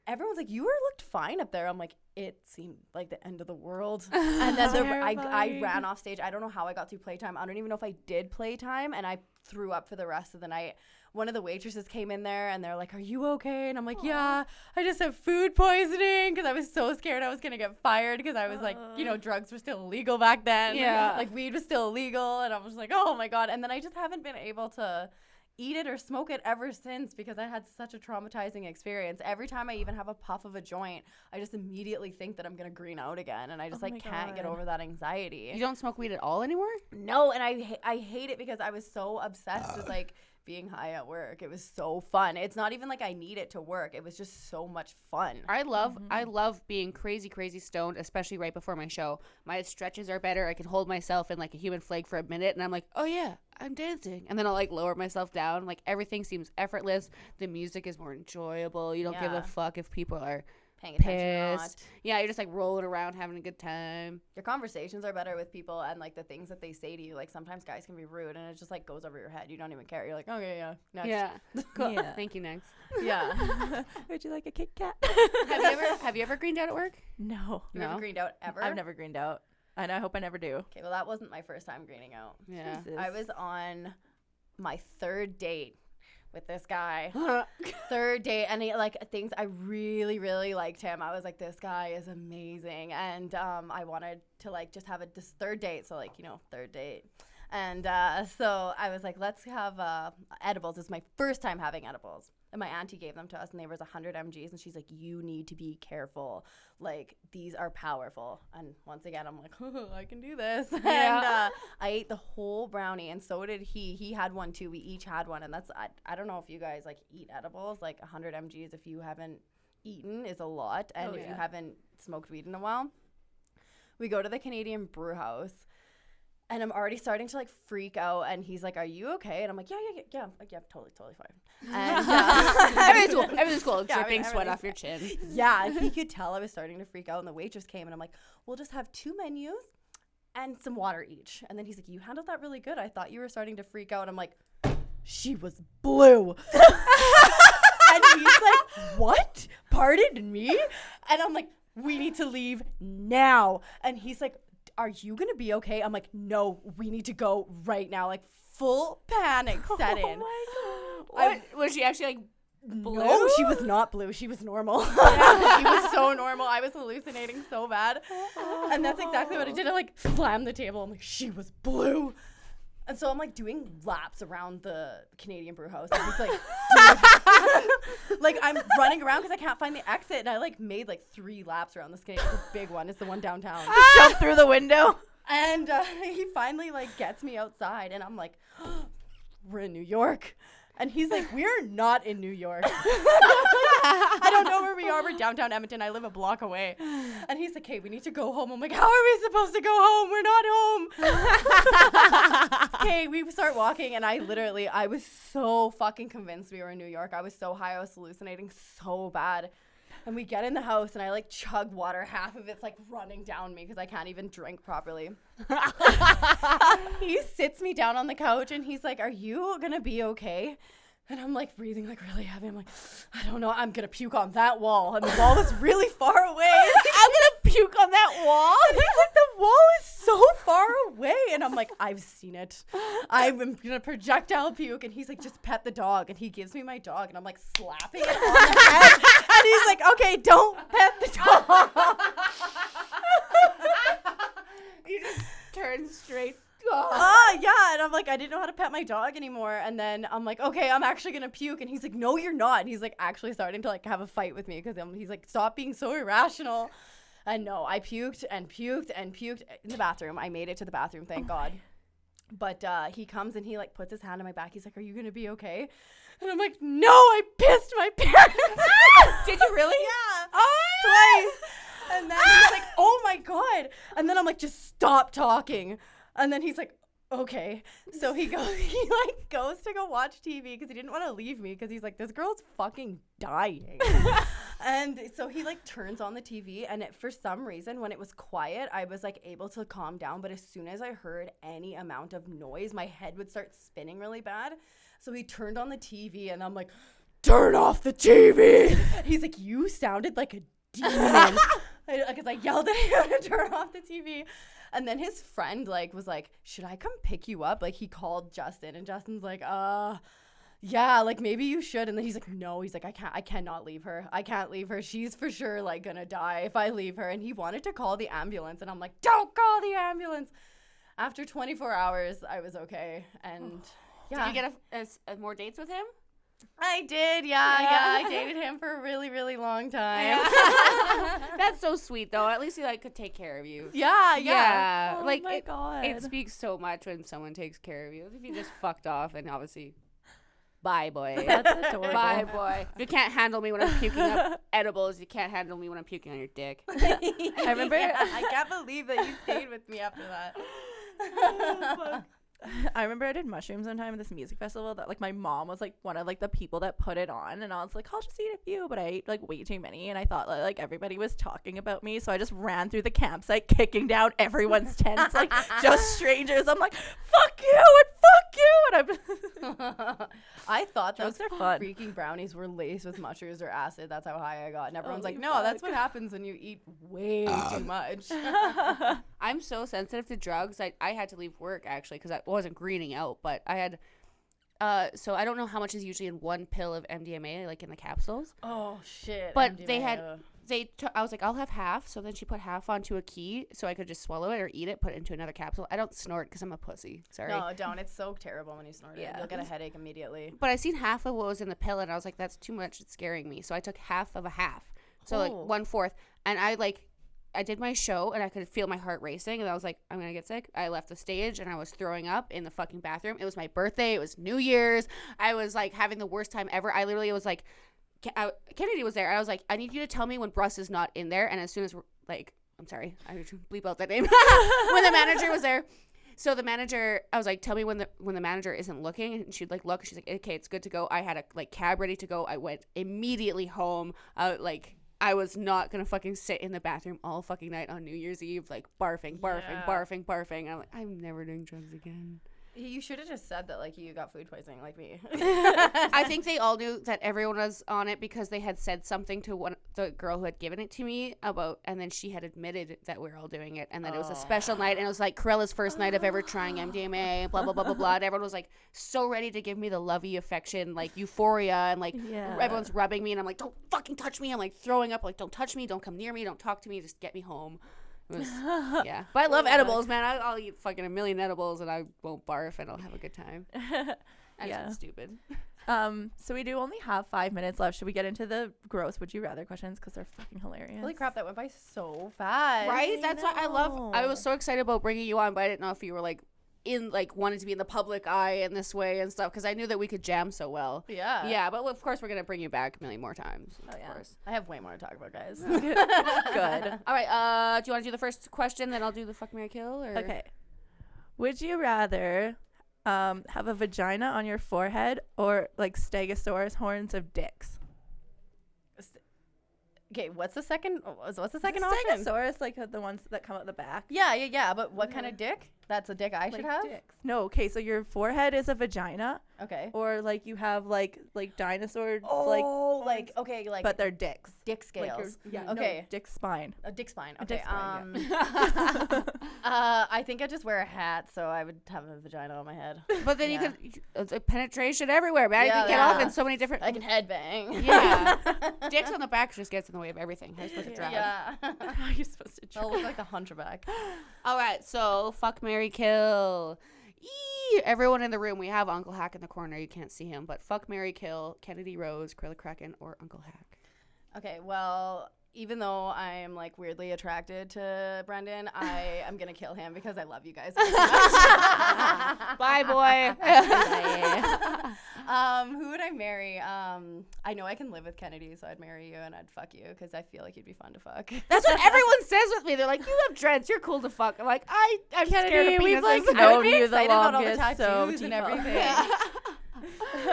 everyone's like, you looked fine up there. I'm like, it seemed like the end of the world. And then I ran off stage. I don't know how I got through playtime. I don't even know if I did playtime, and I threw up for the rest of the night. One of the waitresses came in there, and they're like, are you okay? And I'm like, yeah, I just have food poisoning, because I was so scared I was going to get fired, because I was like, you know, drugs were still illegal back then. Yeah. Like weed was still illegal, and I was like, oh my God. And then I just haven't been able to eat it or smoke it ever since, because I had such a traumatizing experience. Every time I even have a puff of a joint, I just immediately think that I'm going to green out again, and I just like can't get over that anxiety. You don't smoke weed at all anymore? No, and I hate it because I was so obsessed with like being high at work. It was so fun. It's not even like I need it to work. It was just so much fun. I love being crazy stoned, especially right before my show. My stretches are better. I can hold myself in like a human flag for a minute, and I'm like, oh yeah, I'm dancing. And then I'll like lower myself down. Like everything seems effortless. The music is more enjoyable. You don't give a fuck if people are Paying attention or not. pissed. Yeah, you're just like rolling around having a good time. Your conversations are better with people, and like the things that they say to you, like sometimes guys can be rude, and it just like goes over your head. You don't even care. You're like, okay, yeah, next. Yeah. Cool. Yeah. Thank you, next. Yeah. Would you like a Kit Kat? Have you ever greened out at work? No. You ever No. greened out ever? I've never greened out, and I hope I never do. Okay, well that wasn't my first time greening out. Yeah. Jesus. I was on my third date with this guy. Third date, and he, like things, I really liked him. I was like, this guy is amazing, and I wanted to like just have this third date, so like, you know, third date. And so I was like, let's have edibles. It's my first time having edibles. And my auntie gave them to us, and they was 100 mgs, and she's like, you need to be careful. Like, these are powerful. And once again, I'm like, I can do this. And I ate the whole brownie, and so did he. He had one too. We each had one, and that's, I don't know if you guys like eat edibles. Like 100 mgs if you haven't eaten is a lot, and if you haven't smoked weed in a while. We go to the Canadian brew house, and I'm already starting to like freak out, and he's like, are you okay? And I'm like, yeah, totally fine. And everything's cool. Dripping sweat off your chin. Yeah, he could tell I was starting to freak out, and the waitress came, and I'm like, we'll just have 2 menus and some water each. And then he's like, you handled that really good. I thought you were starting to freak out. I'm like, she was blue. And he's like, what? Pardon me? And I'm like, we need to leave now. And he's like, are you going to be okay? I'm like, no, we need to go right now. Like, full panic set in. Oh my God. Was she actually like blue? No, she was not blue. She was normal. She was so normal. I was hallucinating so bad. And that's exactly what I did. I like slammed the table. I'm like, she was blue. And so I'm like doing laps around the Canadian brew house. I'm just like, like I'm running around because I can't find the exit. And I like made like 3 laps around this Canadian. It's a big one. It's the one downtown. Jump through the window. And he finally like gets me outside, and I'm like, we're in New York. And he's like, we're not in New York. I don't know where we are. We're downtown Edmonton. I live a block away. And he's like, hey, we need to go home. I'm like, how are we supposed to go home? We're not home. Okay, we start walking, and I was so fucking convinced we were in New York. I was so high. I was hallucinating so bad. And we get in the house, and I like chug water. Half of it's like running down me because I can't even drink properly. He sits me down on the couch, and he's like, are you gonna be okay? And I'm like breathing like really heavy. I'm like, I don't know. I'm gonna puke on that wall. And the wall is really far away. I'm gonna puke on that wall. And he's like, the wall is so far away. And I'm like, I've seen it. I'm gonna projectile puke. And he's like, just pet the dog. And he gives me my dog, and I'm like slapping it on the head. And he's like, okay, don't pet the dog. You just turn straight. Yeah, and I'm like, I didn't know how to pet my dog anymore. And then I'm like, okay, I'm actually gonna puke. And he's like, no, you're not. And he's like actually starting to like have a fight with me because he's like, stop being so irrational. And no, I puked and puked and puked in the bathroom. I made it to the bathroom, thank God. But he comes, and he like puts his hand on my back. He's like, are you gonna be okay? And I'm like, no, I pissed my pants. Did you really? Yeah. Twice. And then he's like, oh my God. And then I'm like, just stop talking. And then he's like, okay. So he goes to go watch TV because he didn't want to leave me because he's like, this girl's fucking dying. And so he like turns on the TV, and for some reason when it was quiet, I was like able to calm down. But as soon as I heard any amount of noise, my head would start spinning really bad. So he turned on the TV, and I'm like, turn off the TV. He's like, you sounded like a demon. Because I yelled at him to turn off the TV. And then his friend like was like, should I come pick you up? Like he called Justin, and Justin's like, yeah, like maybe you should. And then he's like, no, he's like, I cannot leave her. I can't leave her. She's for sure like gonna die if I leave her. And he wanted to call the ambulance, and I'm like, don't call the ambulance. After 24 hours, I was okay. And yeah. Did you get more dates with him? I did, yeah. I dated him for a really, really long time. That's so sweet, though. At least he like could take care of you. Yeah. Oh like my God. it speaks so much when someone takes care of you. If you just fucked off, and obviously, bye, boy. That's adorable. Bye, boy. If you can't handle me when I'm puking up edibles, you can't handle me when I'm puking on your dick. I remember. I can't believe that you stayed with me after that. I remember I did mushrooms one time at this music festival that like my mom was like one of like the people that put it on, and I was like, I'll just eat a few, but I ate like way too many, and I thought like everybody was talking about me, so I just ran through the campsite kicking down everyone's tents, like just strangers. I'm like, fuck you and fuck you, and I thought those are fun. freaking brownies were laced with mushrooms or acid. That's how high I got, and everyone's like, Holy no, fuck. that's what happens when you eat way too much. I'm so sensitive to drugs. I had to leave work actually because I wasn't greening out, but I had so I don't know how much is usually in one pill of MDMA, like in the capsules. Oh shit! But MDMA, they had I was like, I'll have half. So then she put half onto a key so I could just swallow it or eat it, put it into another capsule. I don't snort because I'm a pussy. Sorry. No, don't. It's so terrible when you snort it. Yeah. You'll get a headache immediately. But I seen half of what was in the pill, and I was like, that's too much. It's scaring me. So I took half of a half. So like 1/4. And I did my show, and I could feel my heart racing, and I was like, I'm going to get sick. I left the stage, and I was throwing up in the fucking bathroom. It was my birthday. It was New Year's. I was, like, having the worst time ever. I literally was like, Kennedy was there, and I was like, I need you to tell me when Bruss is not in there, and as soon as, like, I'm sorry, I need to bleep out that name. When the manager was there. So the manager, I was like, tell me when the manager isn't looking, and she'd, like, look, and she's like, okay, it's good to go. I had a, like, cab ready to go. I went immediately home, I was not going to fucking sit in the bathroom all fucking night on New Year's Eve, like, barfing. I'm like, I'm never doing drugs again. You should have just said that, like, you got food poisoning like me. I think they all knew that everyone was on it because they had said something to the girl who had given it to me about, and then she had admitted that we were all doing it, and then it was a special night, and it was, like, Corella's first night of ever trying MDMA, blah, blah, blah, blah, blah, and everyone was, like, so ready to give me the lovey affection, like, euphoria, and, like, everyone's rubbing me, and I'm like, don't fucking touch me. I'm, like, throwing up, like, don't touch me, don't come near me, don't talk to me, just get me home. It was, yeah. But I love edibles, man. I'll eat fucking a million edibles and I won't barf and I'll have a good time. That's stupid. So we do only have 5 minutes left. Should we get into the gross would you rather questions? Because they're fucking hilarious. Holy crap, that went by so fast. Right? That's what I was so excited about bringing you on, but I didn't know if you were like wanted to be in the public eye in this way and stuff because I knew that we could jam so well. Yeah, but of course we're gonna bring you back a million more times. Of course. I have way more to talk about, guys. Good. All right, do you want to do the first question, then I'll do the fuck, marry, kill? Or? Okay. Would you rather have a vagina on your forehead or like stegosaurus horns of dicks? Okay, what's the second option? Stegosaurus, like the ones that come out the back. Yeah. But what kind of dick? That's a dick I should have? Dicks. No, okay, so your forehead is a vagina. Okay. Or like you have like dinosaur okay, like but they're dicks. Dick scales. Okay. No, dick spine. A dick spine. A Okay. dick spine, I think I'd just wear a hat so I would have a vagina on my head. But then you could penetration everywhere, man. You can get off in so many different. I can headbang. Yeah. Dicks on the back just gets in the way of everything. How are you supposed to drive? Yeah. How are you supposed to drive? I'll look like a hunchback. All right, so fuck, marry, kill. Everyone in the room, we have Uncle Hack in the corner. You can't see him, but fuck, marry, kill. Kennedy Rose, Krilla Kraken, or Uncle Hack. Okay, well, even though I'm like weirdly attracted to Brendan, I am gonna kill him because I love you guys. Bye, boy. Who would I marry? I know I can live with Kennedy, so I'd marry you and I'd fuck you because I feel like you'd be fun to fuck. That's what everyone says with me. They're like, "You have dreads. You're cool to fuck." I'm like, I'm scared of we've penises. like I would known be you the excited about all the longest, tattoos so and Tifa. everything.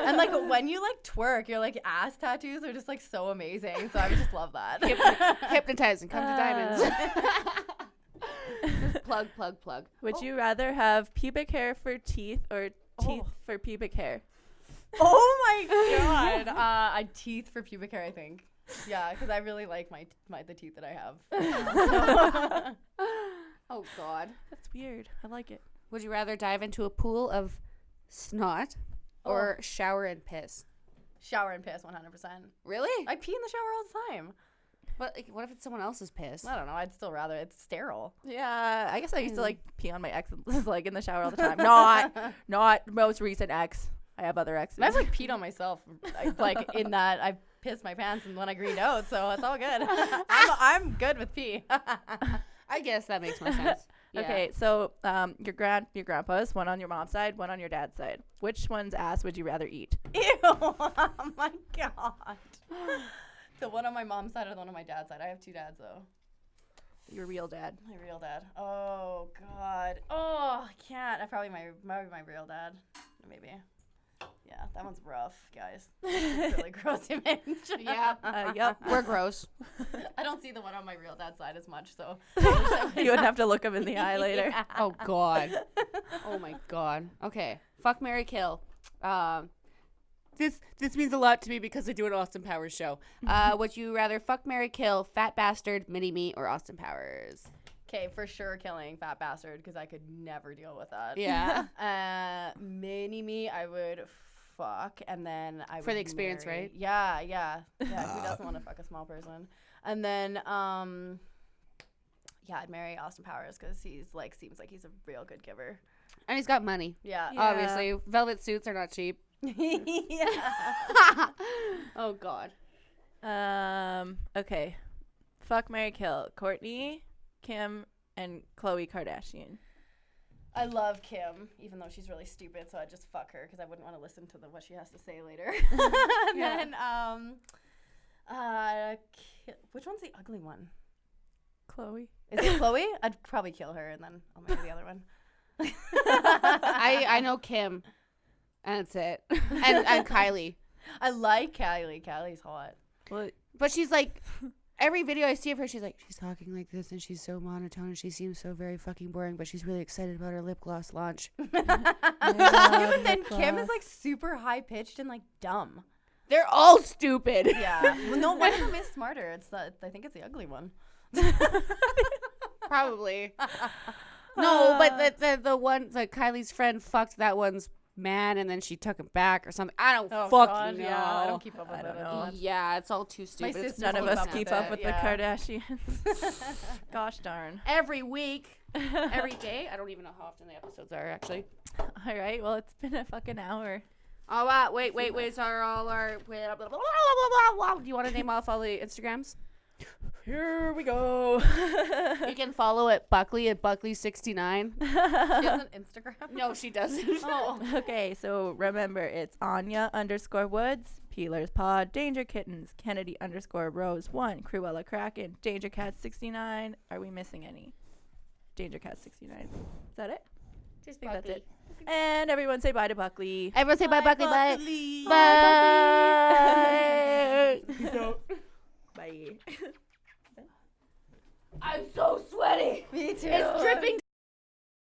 And like when you like twerk, your like ass tattoos are just like so amazing. So I would just love that. Hypnotize and come to Diamonds. Plug. Would you rather have pubic hair for teeth or teeth for pubic hair? Oh my god! I'd teeth for pubic hair, I think. Yeah, because I really like the teeth that I have. Oh god, That's weird. I like it. would you rather dive into a pool of snot or shower and piss? Shower and piss, 100%. Really? I pee in the shower all the time. But like, what if it's someone else's piss? I don't know. I'd still rather it's sterile. Yeah, I guess I used to like pee on my ex's like in the shower all the time. Not most recent ex. I have other exes. I've like peed on myself, like in that I pissed my pants and when I greened out, so it's all good. I'm good with pee. I guess that makes more sense. Yeah. Okay, so your grandpa's, one on your mom's side, one on your dad's side. Which one's ass would you rather eat? Ew! Oh my god. The one on my mom's side or the one on my dad's side? I have two dads though. Your real dad. My real dad. Oh god. Oh, I can't. Probably my real dad. Maybe. Yeah, that one's rough, guys. It's really gross image. Yeah. Yep. We're gross. I don't see the one on my real dad's side as much, so. You would have to look him in the eye later. Yeah. Oh god. Oh my god. Okay. Fuck, marry, kill. This means a lot to me because I do an Austin Powers show. Would you rather fuck, marry, kill, fat bastard, mini me, or Austin Powers? Okay, for sure killing fat bastard because I could never deal with that. Yeah. Mini me, I would fuck, and then I would For the experience, marry. right? Yeah. Who doesn't want to fuck a small person? And then, yeah, I'd marry Austin Powers because he's like seems like he's a real good giver. And he's got money. Yeah. Obviously, velvet suits are not cheap. Yeah. Oh God. Okay. Fuck, marry, kill. Courtney, Kim, and Khloe Kardashian. I love Kim, even though she's really stupid, so I'd just fuck her because I wouldn't want to listen to what she has to say later. And then, which one's the ugly one? Khloe. Is it Khloe? I'd probably kill her, and then I'll marry the other one. I know Kim, and that's it. And Kylie. I like Kylie. Kylie's hot. Well, But she's like, every video I see of her, she's like, she's talking like this, and she's so monotone, and she seems so very fucking boring, but she's really excited about her lip gloss launch. Even then, Kim is like super high pitched and like dumb. They're all stupid. Yeah. Well, no, one of them is smarter. It's the I think it's the ugly one. Probably. No, but the one, like Kylie's friend fucked that one's man, and then she took him back or something. I don't fucking know. Yeah, I don't keep up with I don't it. know. Yeah, it's all too stupid. My It's sister none of us keep up keep with up it, with yeah. the Kardashians. Gosh darn. every week, every day. I don't even know how often the episodes are actually. All right. Well, it's been a fucking hour. Oh, wait. So all our. Do you want to name off all the Instagrams? Here we go. You can follow at Buckley69. She has an Instagram. No, she doesn't. Oh. Okay, so remember, it's Ania_Woods, Peelerz Pod, Danger Kittens, Kennedy_Rose1, Cruella Kraken, Danger Cat 69. Are we missing any? Danger Cat 69. Is that it? Just I think that's Buckley. it. And everyone say bye to Buckley. Everyone say bye, Buckley. Bye. Bye. Bye. I'm so sweaty. Me too. It's dripping